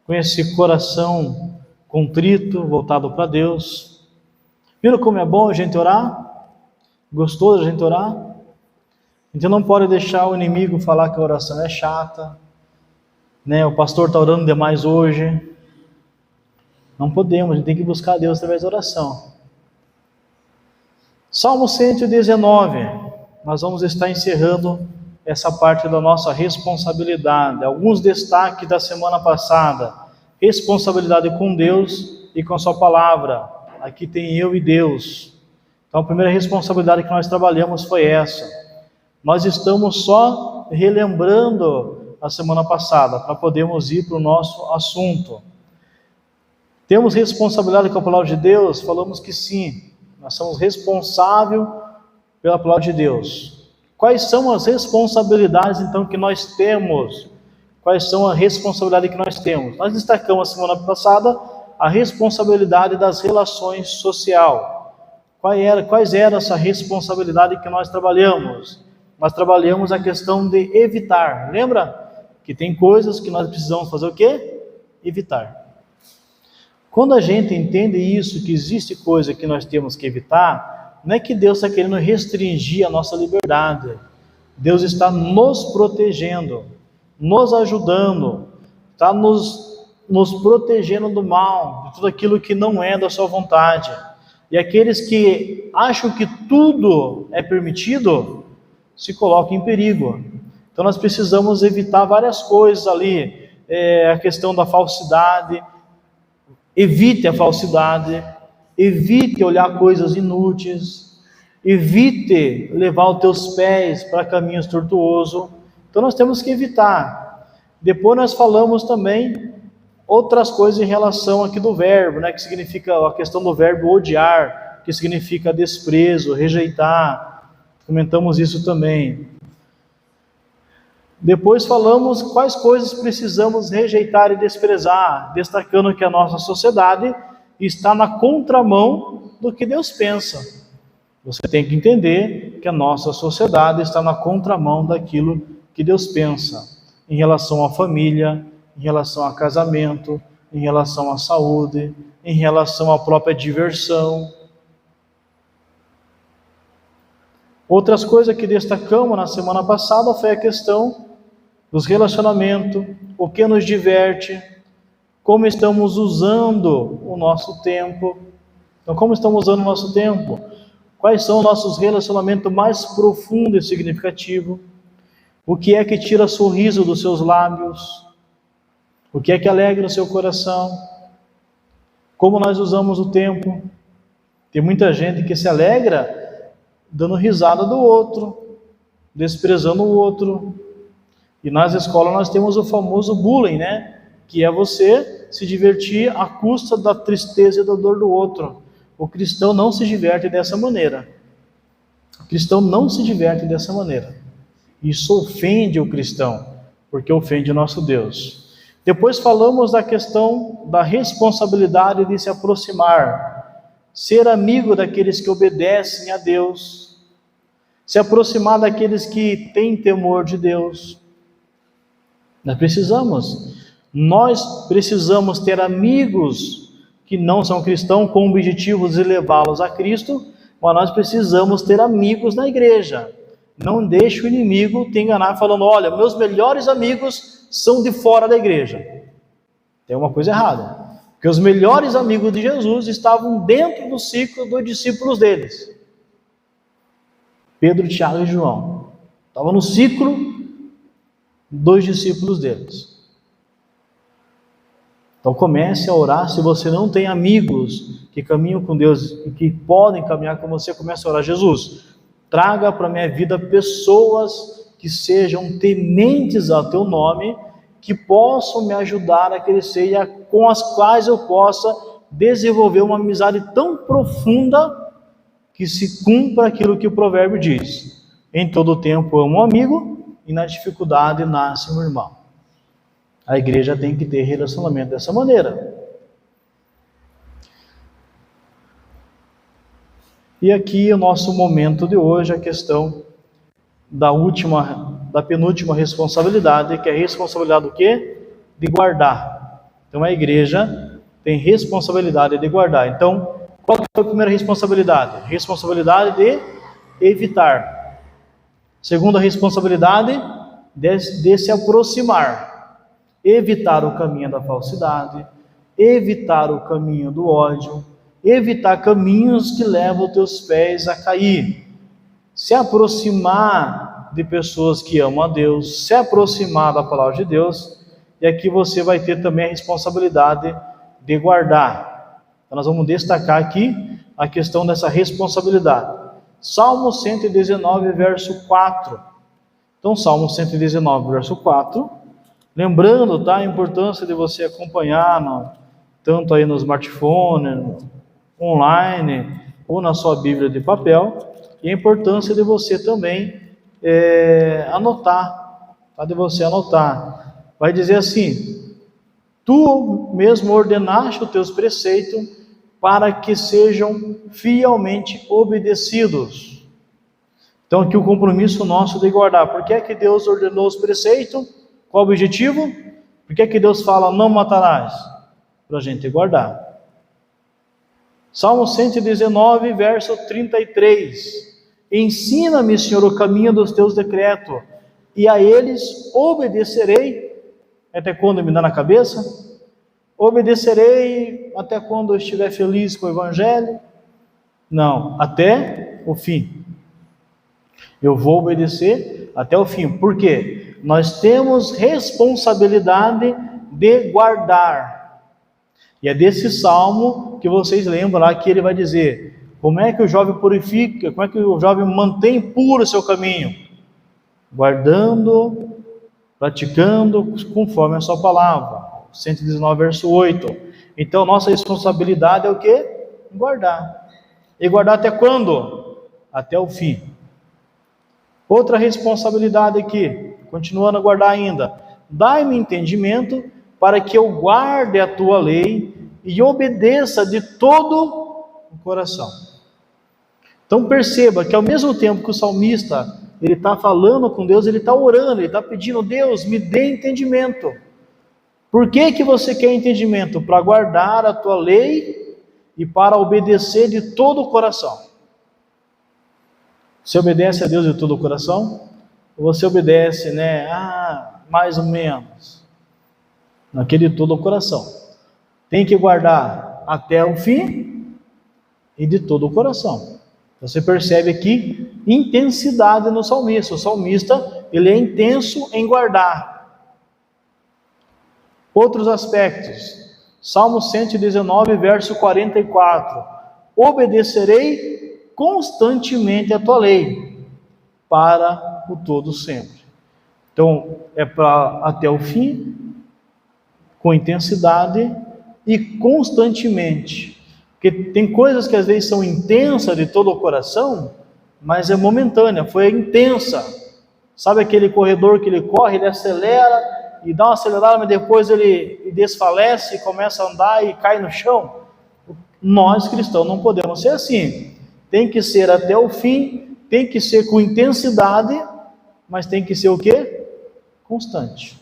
com esse coração contrito, voltado para Deus. Viram como é bom a gente orar? Gostou da gente orar? A gente não pode deixar o inimigo falar que a oração é chata, né? O pastor está orando demais hoje. Não podemos, a gente tem que buscar a Deus através da oração. Salmo 119, nós vamos estar encerrando essa parte da nossa responsabilidade. Alguns destaques da semana passada: responsabilidade com Deus e com a sua palavra. Aqui tem eu e Deus. Então a primeira responsabilidade que nós trabalhamos foi essa. Nós estamos só relembrando a semana passada, para podermos ir para o nosso assunto. Temos responsabilidade com a palavra de Deus? Falamos que sim, nós somos responsáveis pela palavra de Deus. Quais são as responsabilidades então que nós temos? Quais são as responsabilidades que nós temos? Nós destacamos a semana passada a responsabilidade das relações sociais. Quais eram essa responsabilidade que nós trabalhamos? Nós trabalhamos a questão de evitar. Lembra que tem coisas que nós precisamos fazer o quê? Evitar. Quando a gente entende isso, que existe coisa que nós temos que evitar, não é que Deus está querendo restringir a nossa liberdade. Deus está nos protegendo, nos ajudando, está nos protegendo do mal, de tudo aquilo que não é da sua vontade. E aqueles que acham que tudo é permitido, se colocam em perigo. Então nós precisamos evitar várias coisas ali, a questão da falsidade. Evite a falsidade, evite olhar coisas inúteis, evite levar os teus pés para caminhos tortuosos. Então nós temos que evitar. Depois nós falamos também outras coisas em relação aqui do verbo, né, que significa a questão do verbo odiar, que significa desprezo, rejeitar. Comentamos isso também. Depois falamos quais coisas precisamos rejeitar e desprezar, destacando que a nossa sociedade está na contramão do que Deus pensa. Você tem que entender que a nossa sociedade está na contramão daquilo que Deus pensa, em relação à família, em relação a casamento, em relação à saúde, em relação à própria diversão. Outras coisas que destacamos na semana passada foi a questão dos relacionamentos, o que nos diverte, como estamos usando o nosso tempo. Então, como estamos usando o nosso tempo? Quais são os nossos relacionamentos mais profundos e significativos? O que é que tira sorriso dos seus lábios? O que é que alegra o seu coração? Como nós usamos o tempo? Tem muita gente que se alegra dando risada do outro, desprezando o outro. E nas escolas nós temos o famoso bullying, né? Que é você se divertir à custa da tristeza e da dor do outro. O cristão não se diverte dessa maneira. O cristão não se diverte dessa maneira. Isso ofende o cristão, porque ofende o nosso Deus. Depois falamos da questão da responsabilidade de se aproximar, ser amigo daqueles que obedecem a Deus, se aproximar daqueles que têm temor de Deus. Nós precisamos ter amigos que não são cristãos com o objetivo de levá-los a Cristo, mas nós precisamos ter amigos na igreja. Não deixe o inimigo te enganar falando, olha, meus melhores amigos são de fora da igreja. Tem uma coisa errada, porque os melhores amigos de Jesus estavam dentro do ciclo dos discípulos deles. Pedro, Tiago e João. Estavam no ciclo dos discípulos deles. Então comece a orar. Se você não tem amigos que caminham com Deus e que podem caminhar com você, comece a orar. Jesus, traga para a minha vida pessoas que sejam tementes ao teu nome, que possam me ajudar a crescer e com as quais eu possa desenvolver uma amizade tão profunda que se cumpra aquilo que o provérbio diz. Em todo tempo amo um amigo, e na dificuldade nasce um irmão. A igreja tem que ter relacionamento dessa maneira. E aqui o nosso momento de hoje, a questão da penúltima responsabilidade, que é a responsabilidade do quê? De guardar. Então a igreja tem responsabilidade de guardar. Então, qual que foi a primeira responsabilidade? Responsabilidade de evitar. Segunda responsabilidade, de se aproximar, evitar o caminho da falsidade, evitar o caminho do ódio, evitar caminhos que levam os teus pés a cair, se aproximar de pessoas que amam a Deus, se aproximar da palavra de Deus, e aqui você vai ter também a responsabilidade de guardar. Então nós vamos destacar aqui a questão dessa responsabilidade. Salmo 119, verso 4. Então, Salmo 119, verso 4. Lembrando, tá, a importância de você acompanhar, tanto aí no smartphone, online, ou na sua Bíblia de papel, e a importância de você também anotar, tá, de você anotar. Vai dizer assim, tu mesmo ordenaste os teus preceitos, para que sejam fielmente obedecidos. Então aqui o compromisso nosso de guardar. Por que é que Deus ordenou os preceitos? Qual o objetivo? Por que é que Deus fala não matarás? Para a gente guardar. Salmo 119, verso 33. Ensina-me, Senhor, o caminho dos teus decretos, e a eles obedecerei. Até quando me dá na cabeça? Obedecerei até quando eu estiver feliz com o Evangelho? Não, até o fim. Eu vou obedecer até o fim. Por quê? Nós temos responsabilidade de guardar. E é desse salmo que vocês lembram lá que ele vai dizer, como é que o jovem purifica, como é que o jovem mantém puro o seu caminho? Guardando, praticando conforme a sua palavra. 119, verso 8. Então, nossa responsabilidade é o quê? Guardar. E guardar até quando? Até o fim. Outra responsabilidade aqui. continuando a guardar ainda. Dai-me entendimento para que eu guarde a tua lei e obedeça de todo o coração. Então perceba que ao mesmo tempo que o salmista ele está falando com Deus, ele está orando, ele está pedindo: Deus, me dê entendimento. Por que você quer entendimento? Para guardar a tua lei e para obedecer de todo o coração. Você obedece a Deus de todo o coração? Ou você obedece, mais ou menos? Naquele de todo o coração. Tem que guardar até o fim e de todo o coração. Você percebe aqui intensidade no salmista. O salmista, ele é intenso em guardar. Outros aspectos. Salmo 119, verso 44. Obedecerei constantemente a tua lei, para o todo sempre. Então, é para até o fim, com intensidade e constantemente. Porque tem coisas que às vezes são intensas de todo o coração, mas é momentânea, foi intensa. Sabe aquele corredor que ele corre, ele acelera e dá uma acelerada, mas depois ele desfalece, começa a andar e cai no chão? Nós cristãos não podemos ser assim. Tem que ser até o fim, tem que ser com intensidade, mas tem que ser o quê? Constante.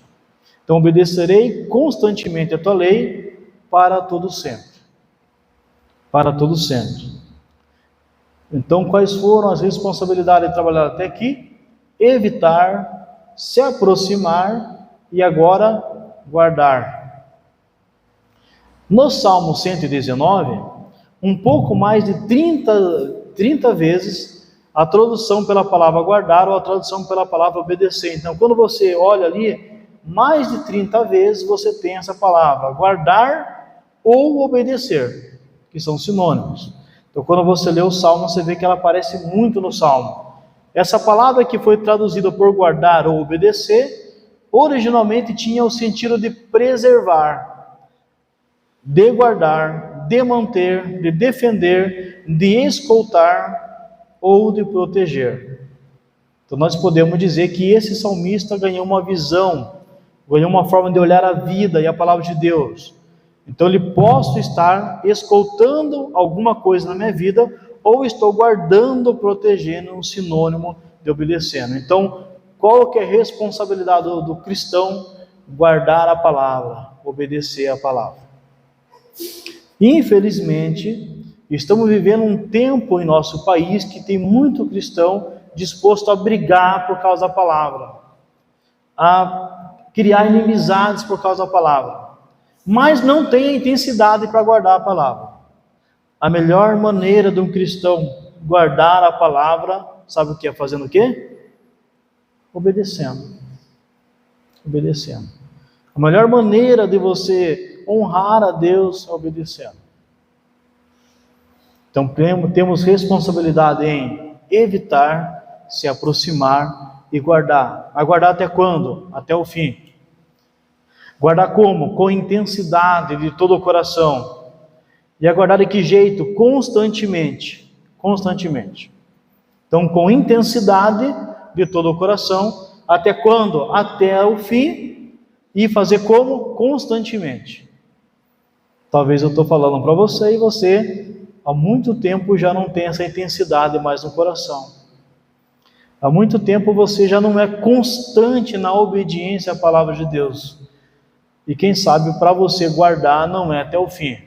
Então, obedecerei constantemente a tua lei para todo sempre. Para todo sempre. Então, quais foram as responsabilidades de trabalhar até aqui? Evitar, se aproximar e agora guardar. No Salmo 119, um pouco mais de 30 vezes a tradução pela palavra guardar ou a tradução pela palavra obedecer. Então, quando você olha ali, mais de 30 vezes você tem essa palavra, guardar ou obedecer, que são sinônimos. Então, quando você lê o Salmo, você vê que ela aparece muito no Salmo. Essa palavra que foi traduzida por guardar ou obedecer, originalmente tinha o sentido de preservar, de guardar, de manter, de defender, de escoltar ou de proteger. Então nós podemos dizer que esse salmista ganhou uma visão, ganhou uma forma de olhar a vida e a palavra de Deus. Então ele posso estar escoltando alguma coisa na minha vida, ou estou guardando, protegendo, um sinônimo de obedecendo. Então, qual que é a responsabilidade do cristão? Guardar a palavra, obedecer a palavra. Infelizmente, estamos vivendo um tempo em nosso país que tem muito cristão disposto a brigar por causa da palavra, a criar inimizades por causa da palavra, mas não tem a intensidade para guardar a palavra. A melhor maneira de um cristão guardar a palavra, sabe o que é? Fazendo o quê? Obedecendo. Obedecendo. A melhor maneira de você honrar a Deus é obedecendo. Então temos responsabilidade em evitar, se aproximar e guardar. Aguardar até quando? Até o fim. Guardar como? Com intensidade de todo o coração. E aguardar de que jeito? Constantemente. Constantemente. Então, com intensidade de todo o coração. Até quando? Até o fim. E fazer como? Constantemente. Talvez eu estou falando para você e você há muito tempo já não tem essa intensidade mais no coração. Há muito tempo você já não é constante na obediência à palavra de Deus. E quem sabe para você guardar não é até o fim.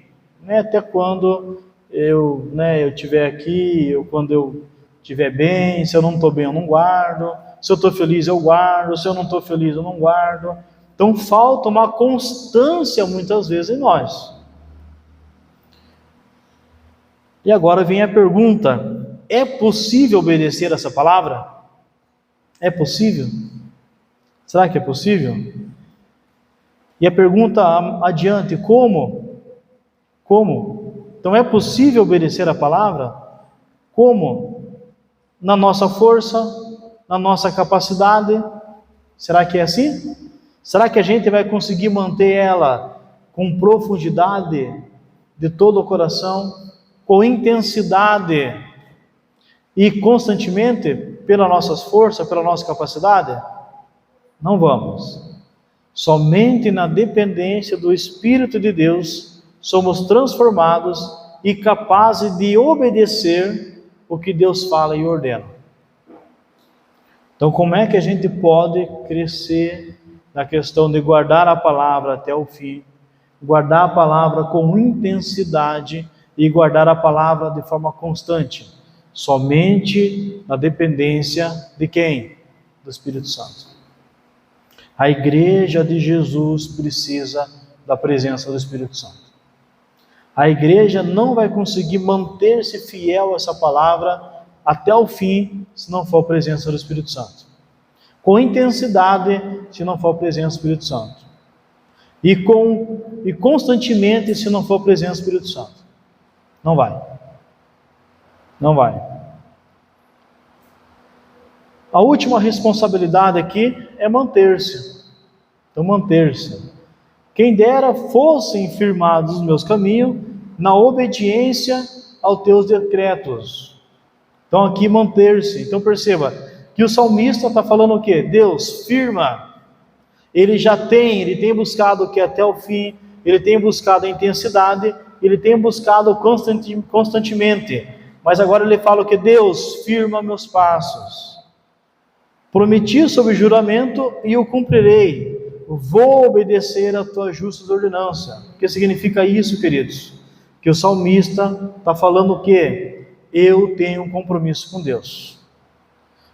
Não é até quando eu estiver aqui, ou quando eu estiver bem. Se eu não estou bem, eu não guardo. Se eu estou feliz, eu guardo. Se eu não estou feliz, eu não guardo. Então falta uma constância muitas vezes em nós. E agora vem a pergunta: é possível obedecer essa palavra? É possível? Será que é possível? E a pergunta adiante: como? Como? Então é possível obedecer a palavra? Como? Na nossa força? Na nossa capacidade? Será que é assim? Será que a gente vai conseguir manter ela com profundidade de todo o coração, com intensidade e constantemente, pelas nossas forças, pela nossa capacidade? Não vamos. Somente na dependência do Espírito de Deus somos transformados e capazes de obedecer o que Deus fala e ordena. Então, como é que a gente pode crescer na questão de guardar a palavra até o fim, guardar a palavra com intensidade e guardar a palavra de forma constante? Somente na dependência de quem? Do Espírito Santo. A igreja de Jesus precisa da presença do Espírito Santo. A igreja não vai conseguir manter-se fiel a essa palavra até o fim, se não for a presença do Espírito Santo. Com intensidade, se não for a presença do Espírito Santo. E constantemente, se não for a presença do Espírito Santo. Não vai. Não vai. A última responsabilidade aqui é manter-se. Então, manter-se. Quem dera fossem firmados os meus caminhos na obediência aos teus decretos. Então, aqui manter-se. Então, perceba que o salmista está falando o quê? Deus, firma. Ele tem buscado o que até o fim, ele tem buscado a intensidade, ele tem buscado constantemente. Mas agora ele fala o que? Deus, firma meus passos. Prometi sob juramento e o cumprirei. Vou obedecer a tua justa ordenança. O que significa isso, queridos? Que o salmista está falando o quê? Eu tenho um compromisso com Deus.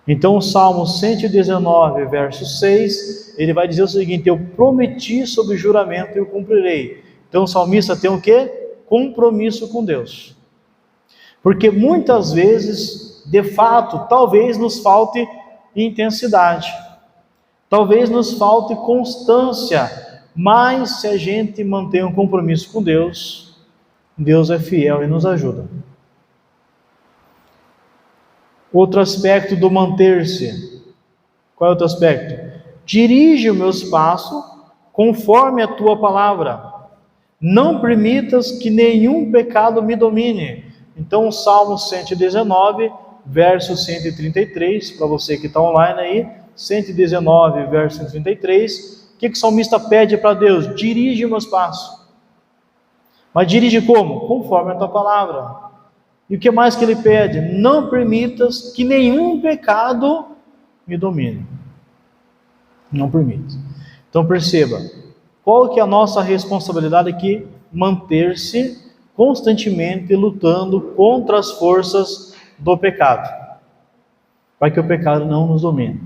Então o Salmo 119, verso 6, ele vai dizer o seguinte: eu prometi sob juramento e o cumprirei. Então o salmista tem o quê? Compromisso com Deus. Porque muitas vezes, de fato, talvez nos falte intensidade, talvez nos falte constância, mas se a gente mantém um compromisso com Deus, Deus é fiel e nos ajuda. Outro aspecto do manter-se. Qual é outro aspecto? Dirige os meus passos conforme a tua palavra. Não permitas que nenhum pecado me domine. Então, o Salmo 119, verso 133, para você que está online aí, 119, verso 133, o que o salmista pede para Deus? Dirige os meus passos. Mas dirige como? Conforme a tua palavra. E o que mais que ele pede? Não permitas que nenhum pecado me domine. Não permita. Então perceba, qual que é a nossa responsabilidade aqui? Manter-se constantemente lutando contra as forças do pecado, para que o pecado não nos domine.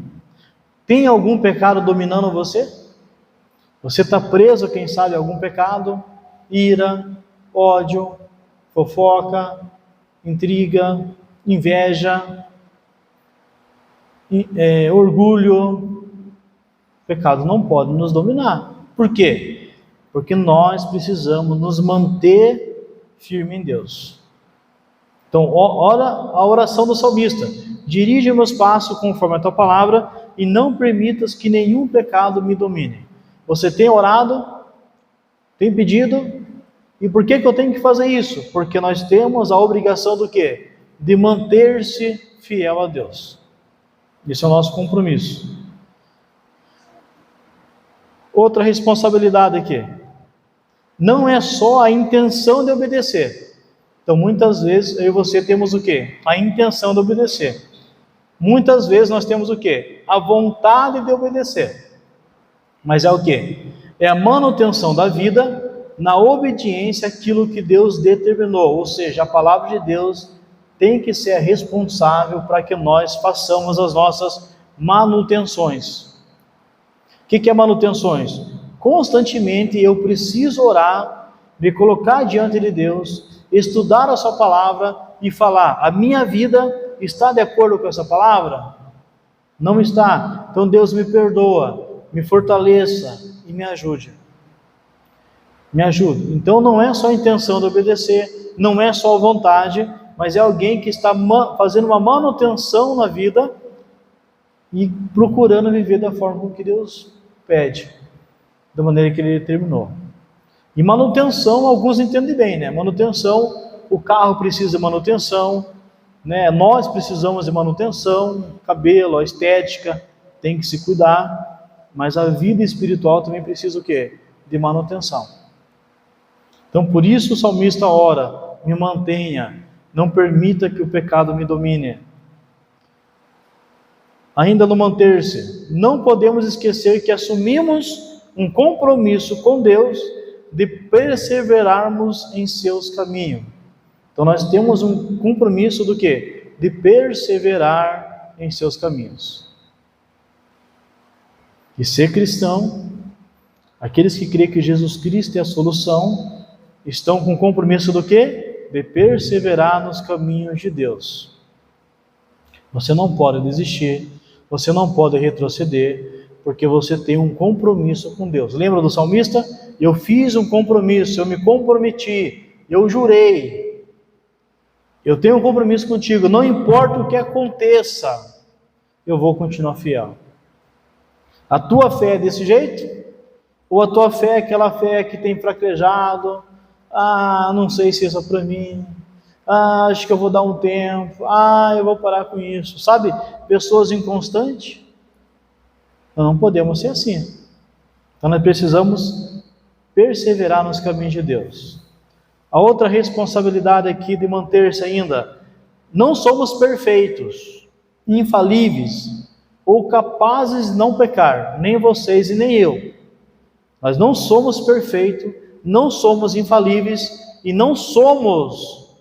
Tem algum pecado dominando você? Você está preso, quem sabe, a algum pecado? Ira, ódio, fofoca, intriga, inveja, orgulho. O pecado não pode nos dominar. Por quê? Porque nós precisamos nos manter firme em Deus. Então, ora a oração do salmista: dirige meus passos conforme a tua palavra e não permitas que nenhum pecado me domine. Você tem orado? Tem pedido? E por que eu tenho que fazer isso? Porque nós temos a obrigação do quê? De manter-se fiel a Deus. Isso é o nosso compromisso. Outra responsabilidade aqui. Não é só a intenção de obedecer. Então, muitas vezes, eu e você temos o quê? A intenção de obedecer. Muitas vezes nós temos o quê? A vontade de obedecer. Mas é o quê? É a manutenção da vida na obediência àquilo que Deus determinou. Ou seja, a palavra de Deus tem que ser responsável para que nós façamos as nossas manutenções. O que é manutenções? Constantemente eu preciso orar, me colocar diante de Deus, estudar a sua palavra e falar: a minha vida está de acordo com essa palavra? Não está. Então Deus me perdoa, me fortaleça e me ajude. Me ajude. Então não é só a intenção de obedecer, não é só a vontade, mas é alguém que está fazendo uma manutenção na vida e procurando viver da forma como que Deus pede, da maneira que Ele determinou. E manutenção, alguns entendem bem, né? Manutenção, o carro precisa de manutenção, né? Nós precisamos de manutenção, cabelo, a estética, tem que se cuidar. mas a vida espiritual também precisa o quê? De manutenção. Então por isso o salmista ora, me mantenha, não permita que o pecado me domine. Ainda no manter-se, não podemos esquecer que assumimos um compromisso com Deus de perseverarmos em seus caminhos. Então nós temos um compromisso do quê? De perseverar em seus caminhos. E ser cristão, aqueles que creem que Jesus Cristo é a solução, estão com compromisso do quê? De perseverar nos caminhos de Deus. Você não pode desistir, você não pode retroceder, porque você tem um compromisso com Deus. Lembra do salmista? Eu fiz um compromisso, eu me comprometi, eu jurei. Eu tenho um compromisso contigo, não importa o que aconteça, eu vou continuar fiel. A tua fé é desse jeito? Ou a tua fé é aquela fé que tem fraquejado? Não sei se isso é para mim. Acho que eu vou dar um tempo. Eu vou parar com isso. Sabe, pessoas inconstantes. Nós não podemos ser assim. Então nós precisamos perseverar nos caminhos de Deus. A outra responsabilidade aqui de manter-se ainda, não somos perfeitos, infalíveis ou capazes de não pecar, nem vocês e nem eu. Nós não somos perfeitos, não somos infalíveis e não somos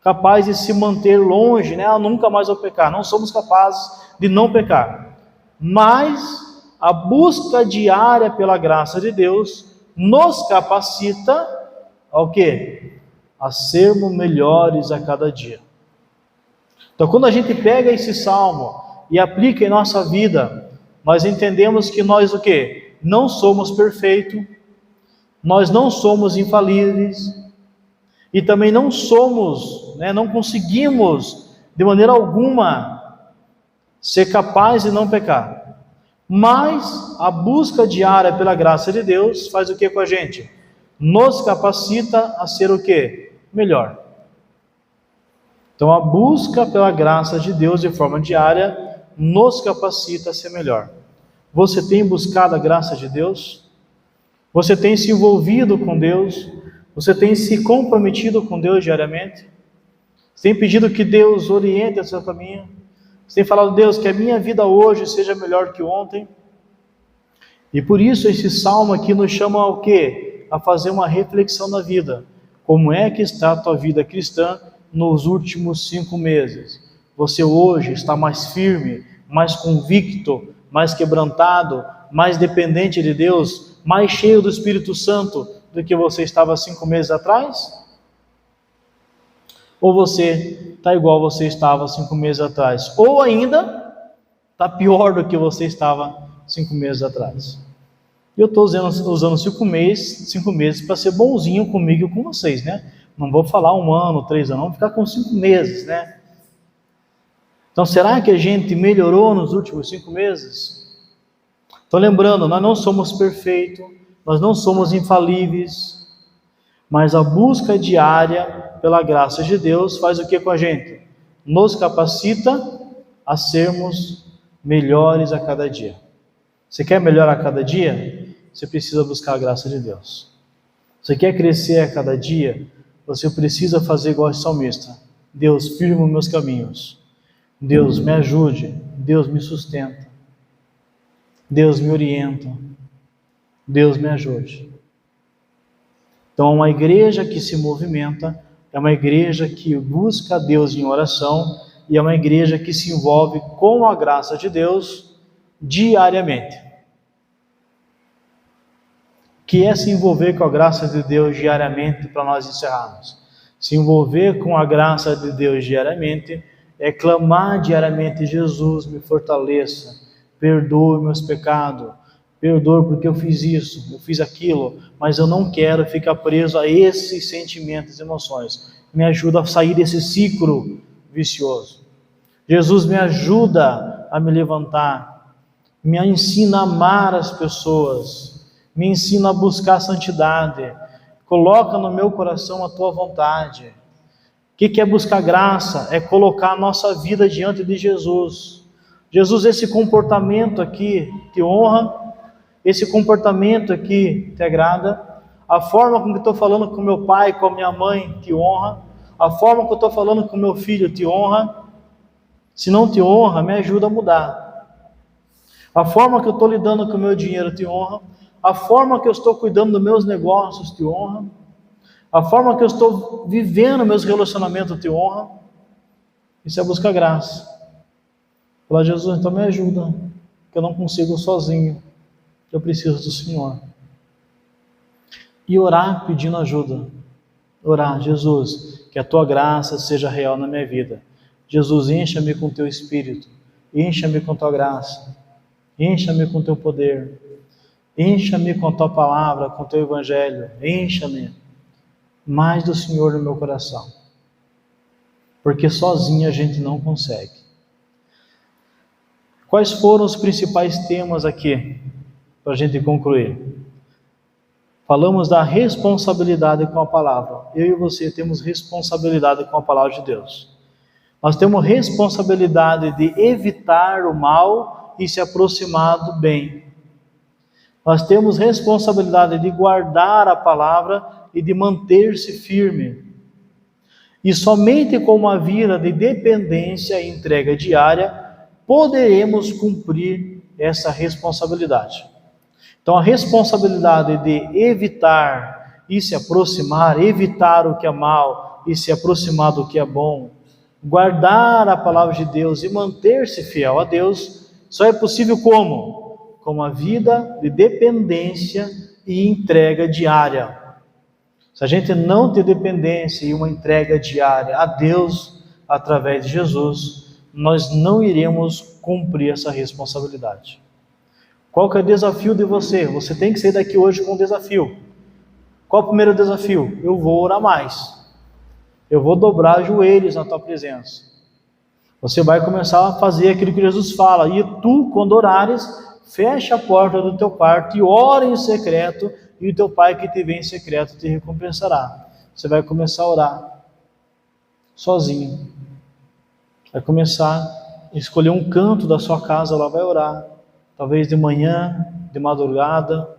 capazes de se manter longe, nunca mais vou pecar. Não somos capazes de não pecar. Mas a busca diária pela graça de Deus nos capacita ao quê? A sermos melhores a cada dia. Então, quando a gente pega esse salmo e aplica em nossa vida, nós entendemos que nós o quê? Não somos perfeitos, nós não somos infalíveis, e também não somos, não conseguimos de maneira alguma ser capaz de não pecar. Mas a busca diária pela graça de Deus faz o que com a gente? Nos capacita a ser o que? Melhor. Então a busca pela graça de Deus de forma diária nos capacita a ser melhor. Você tem buscado a graça de Deus? Você tem se envolvido com Deus? Você tem se comprometido com Deus diariamente? Você tem pedido que Deus oriente o seu caminho? Você tem falado, Deus, que a minha vida hoje seja melhor que ontem? E por isso esse salmo aqui nos chama ao quê? A fazer uma reflexão na vida. Como é que está a tua vida cristã nos últimos 5 meses? Você hoje está mais firme, mais convicto, mais quebrantado, mais dependente de Deus, mais cheio do Espírito Santo do que você estava 5 meses atrás? Ou você está igual você estava 5 meses atrás? Ou ainda está pior do que você estava 5 meses atrás? Eu estou usando 5 meses para ser bonzinho comigo e com vocês, Não vou falar 1 ano, 3 anos, vamos ficar com 5 meses, Então, será que a gente melhorou nos últimos 5 meses? Então, lembrando, nós não somos perfeitos, nós não somos infalíveis, mas a busca diária pela graça de Deus faz o que com a gente? Nos capacita a sermos melhores a cada dia. Você quer melhorar a cada dia? Você precisa buscar a graça de Deus. Você quer crescer a cada dia? Você precisa fazer igual esse salmista. Deus, firma os meus caminhos. Deus, me ajude. Deus, me sustenta. Deus, me orienta. Deus, me ajude. Então, uma igreja que se movimenta é uma igreja que busca a Deus em oração e é uma igreja que se envolve com a graça de Deus diariamente. Que é se envolver com a graça de Deus diariamente, para nós encerrarmos. Se envolver com a graça de Deus diariamente é clamar diariamente, Jesus, me fortaleça, perdoe meus pecados, perdoe porque eu fiz isso, eu fiz aquilo, mas eu não quero ficar preso a esses sentimentos e emoções. Me ajuda a sair desse ciclo vicioso. Jesus, me ajuda a me levantar, me ensina a amar as pessoas, me ensina a buscar a santidade, coloca no meu coração a tua vontade. O que é buscar graça? É colocar a nossa vida diante de Jesus. Jesus, esse comportamento aqui te honra, Esse comportamento aqui te agrada? A forma como eu estou falando com meu pai, com a minha mãe, te honra? A forma que eu estou falando com meu filho te honra? Se não te honra, me ajuda a mudar. A forma que eu estou lidando com o meu dinheiro te honra? A forma que eu estou cuidando dos meus negócios te honra? A forma que eu estou vivendo meus relacionamentos te honra? Isso é buscar graça. Falar, Jesus, então me ajuda, que eu não consigo sozinho, eu preciso do Senhor. E orar pedindo ajuda. Orar, Jesus, que a tua graça seja real na minha vida. Jesus, encha-me com teu Espírito, encha-me com tua graça, encha-me com teu poder, encha-me com a tua palavra, com teu evangelho, encha-me mais do Senhor no meu coração, porque sozinho a gente não consegue. Quais foram os principais temas aqui, para a gente concluir? Falamos da responsabilidade com a palavra. Eu e você temos responsabilidade com a palavra de Deus. Nós temos responsabilidade de evitar o mal e se aproximar do bem. Nós temos responsabilidade de guardar a palavra e de manter-se firme. E somente com uma vida de dependência e entrega diária poderemos cumprir essa responsabilidade. Então a responsabilidade de evitar e se aproximar, evitar o que é mal e se aproximar do que é bom, guardar a palavra de Deus e manter-se fiel a Deus, só é possível como? Com uma vida de dependência e entrega diária. Se a gente não ter dependência e uma entrega diária a Deus, através de Jesus, nós não iremos cumprir essa responsabilidade. Qual que é o desafio de você? Você tem que sair daqui hoje com um desafio. Qual é o primeiro desafio? Eu vou orar mais. Eu vou dobrar joelhos na tua presença. Você vai começar a fazer aquilo que Jesus fala. E tu, quando orares, fecha a porta do teu quarto e ora em secreto, e o teu pai que te vê em secreto te recompensará. Você vai começar a orar sozinho. Vai começar a escolher um canto da sua casa, lá vai orar. Talvez de manhã, de madrugada.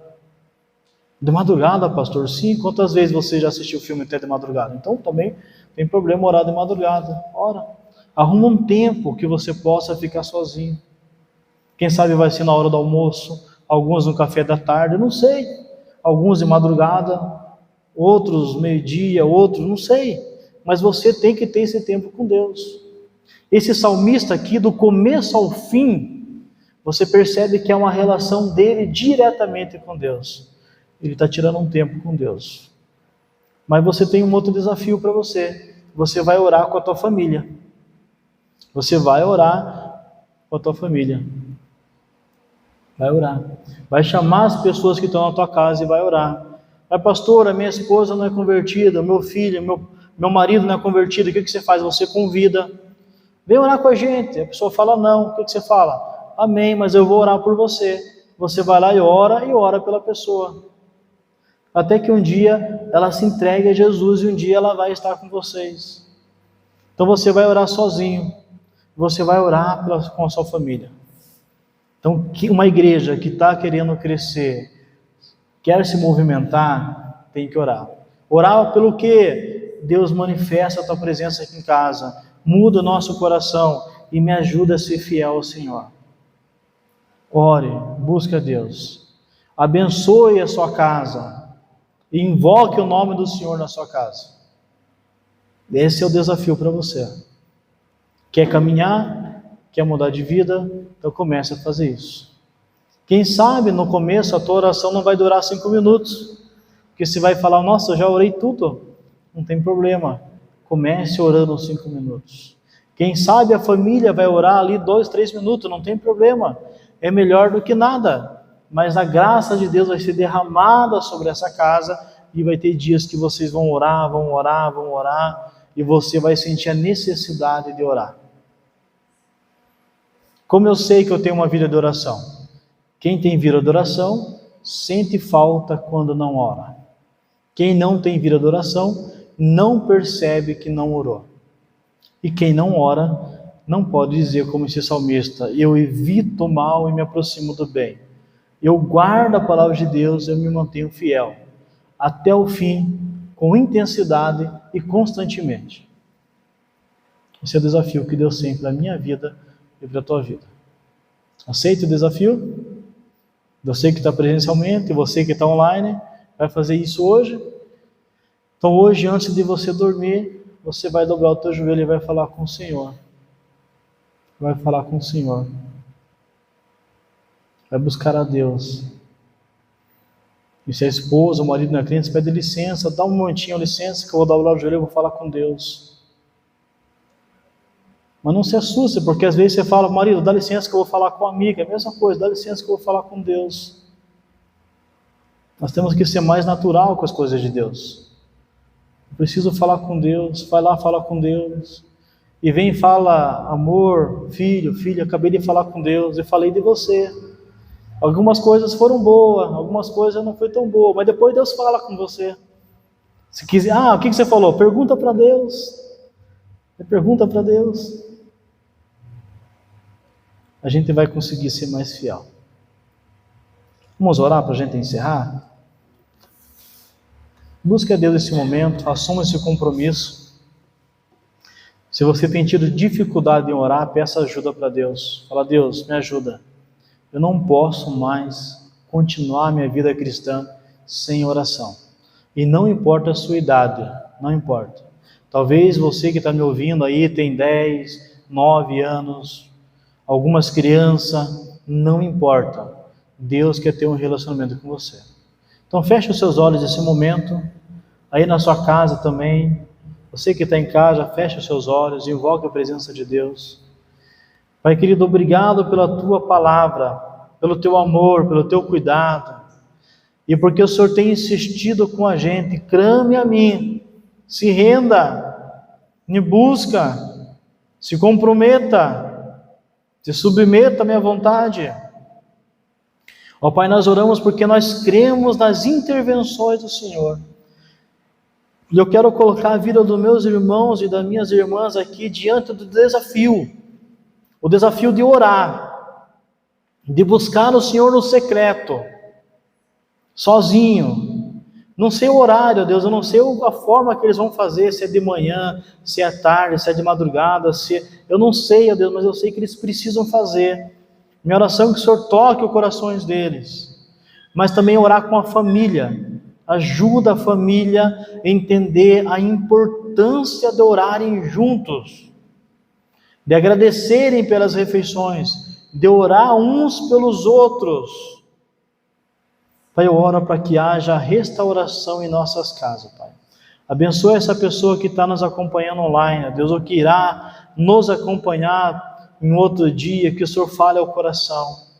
De madrugada, pastor? Sim. Quantas vezes você já assistiu o filme até de madrugada? Então também tem problema orar de madrugada. Ora. Arruma um tempo que você possa ficar sozinho. Quem sabe vai ser na hora do almoço, alguns no café da tarde, não sei. Alguns de madrugada, outros meio-dia, outros, não sei. Mas você tem que ter esse tempo com Deus. Esse salmista aqui, do começo ao fim, você percebe que é uma relação dele diretamente com Deus. Ele está tirando um tempo com Deus. Mas você tem um outro desafio para você. Você vai orar com a tua família. Você vai orar com a tua família. Vai orar. Vai chamar as pessoas que estão na tua casa e vai orar. Mas pastor, a minha esposa não é convertida, meu filho, meu marido não é convertido. O que você faz? Você convida. Vem orar com a gente. A pessoa fala não. O que você fala? Amém, mas eu vou orar por você. Você vai lá e ora pela pessoa. Até que um dia ela se entregue a Jesus e um dia ela vai estar com vocês. Então você vai orar sozinho. Você vai orar com a sua família. Então, uma igreja que está querendo crescer, quer se movimentar, tem que orar. Orar pelo quê? Deus manifesta a tua presença aqui em casa, muda o nosso coração e me ajuda a ser fiel ao Senhor. Ore, busque a Deus. Abençoe a sua casa e invoque o nome do Senhor na sua casa. Esse é o desafio para você. Quer caminhar? Quer mudar de vida? Então comece a fazer isso. Quem sabe no começo a tua oração não vai durar 5 minutos, porque você vai falar, nossa, eu já orei tudo. Não tem problema. Comece orando 5 minutos. Quem sabe a família vai orar ali 2, 3 minutos, não tem problema. É melhor do que nada. Mas a graça de Deus vai ser derramada sobre essa casa e vai ter dias que vocês vão orar, e você vai sentir a necessidade de orar. Como eu sei que eu tenho uma vida de oração? Quem tem vida de oração, sente falta quando não ora. Quem não tem vida de oração, não percebe que não orou. E quem não ora, não pode dizer como esse salmista, eu evito o mal e me aproximo do bem. eu guardo a palavra de Deus, eu me mantenho fiel até o fim, com intensidade e constantemente. Esse é o desafio que Deus tem para a minha vida e para a tua vida. Aceita o desafio? Você que está presencialmente e você que está online, vai fazer isso hoje. Então hoje, antes de você dormir, você vai dobrar o teu joelho e vai falar com o Senhor. Vai falar com o Senhor. Vai buscar a Deus. E se a esposa, o marido não é crente, pede licença, dá um momentinho, licença, que eu vou dobrar o joelho e vou falar com Deus. Mas não se assuste, porque às vezes você fala, marido, dá licença que eu vou falar com a amiga, é a mesma coisa, dá licença que eu vou falar com Deus. Nós temos que ser mais natural com as coisas de Deus. Eu preciso falar com Deus, vai lá falar com Deus. E vem e fala, amor, filho, filha, acabei de falar com Deus, eu falei de você. Algumas coisas foram boas, algumas coisas não foi tão boa, mas depois Deus fala com você. Se quiser, o que você falou? Pergunta para Deus. Pergunta para Deus. A gente vai conseguir ser mais fiel. Vamos orar para a gente encerrar? Busque a Deus nesse momento, assuma esse compromisso. Se você tem tido dificuldade em orar, peça ajuda para Deus. Fala, Deus, me ajuda. Eu não posso mais continuar minha vida cristã sem oração. E não importa a sua idade, não importa. Talvez você que está me ouvindo aí tem 10, 9 anos, algumas crianças, não importa. Deus quer ter um relacionamento com você. Então feche os seus olhos nesse momento, aí na sua casa também. Você que está em casa, feche os seus olhos e invoque a presença de Deus. Pai querido, obrigado pela tua palavra, pelo teu amor, pelo teu cuidado, e porque o Senhor tem insistido com a gente. Clame a mim, se renda, me busca, se comprometa, se submeta à minha vontade. Ó Pai, nós oramos porque nós cremos nas intervenções do Senhor. E eu quero colocar a vida dos meus irmãos e das minhas irmãs aqui diante do desafio. O desafio de orar, de buscar o Senhor no secreto, sozinho. Não sei o horário, Deus, eu não sei a forma que eles vão fazer, se é de manhã, se é tarde, se é de madrugada, eu não sei, Deus, mas eu sei que eles precisam fazer. Minha oração é que o Senhor toque os corações deles, mas também orar com a família. Ajuda a família a entender a importância de orarem juntos, de agradecerem pelas refeições, de orar uns pelos outros. Pai, eu oro para que haja restauração em nossas casas, Pai. Abençoa essa pessoa que está nos acompanhando online, Deus, ou que irá nos acompanhar em outro dia, que o Senhor fale ao coração.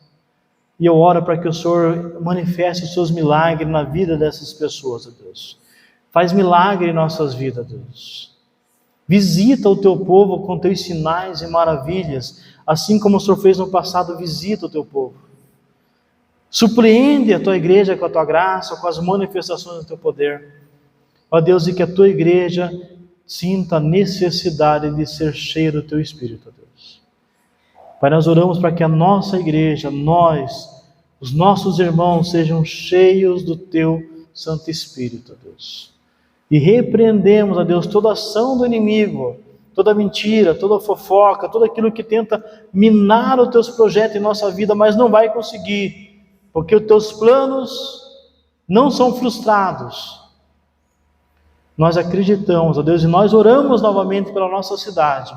E eu oro para que o Senhor manifeste os seus milagres na vida dessas pessoas, Deus. Faz milagre em nossas vidas, Deus. Visita o teu povo com teus sinais e maravilhas, assim como o Senhor fez no passado, visita o teu povo. Surpreende a tua igreja com a tua graça, com as manifestações do teu poder. Ó Deus, e que a tua igreja sinta a necessidade de ser cheia do teu Espírito, Deus. Pai, nós oramos para que a nossa igreja, os nossos irmãos sejam cheios do teu Santo Espírito, Deus. E repreendemos, ó Deus, toda ação do inimigo, toda mentira, toda fofoca, tudo aquilo que tenta minar os teus projetos em nossa vida, mas não vai conseguir, porque os teus planos não são frustrados. Nós acreditamos, ó Deus, e nós oramos novamente pela nossa cidade,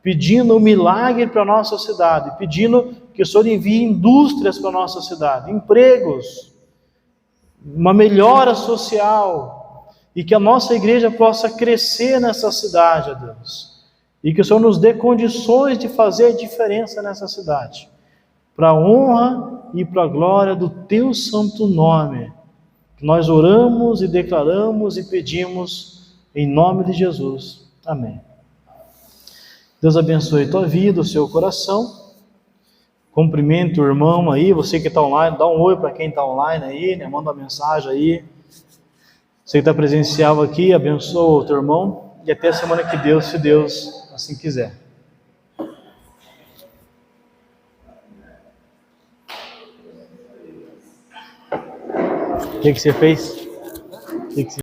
pedindo um milagre para a nossa cidade, pedindo que o Senhor envie indústrias para a nossa cidade, empregos, uma melhora social, e que a nossa igreja possa crescer nessa cidade, ó Deus, e que o Senhor nos dê condições de fazer a diferença nessa cidade, para a honra e para a glória do teu santo nome, que nós oramos e declaramos e pedimos em nome de Jesus. Amém. Deus abençoe a tua vida, o seu coração. Cumprimento o irmão aí, você que está online, dá um oi para quem está online aí, né? Manda uma mensagem aí. Você que está presencial aqui, abençoa o teu irmão. E até a semana que Deus, se Deus assim quiser. que você fez? O que você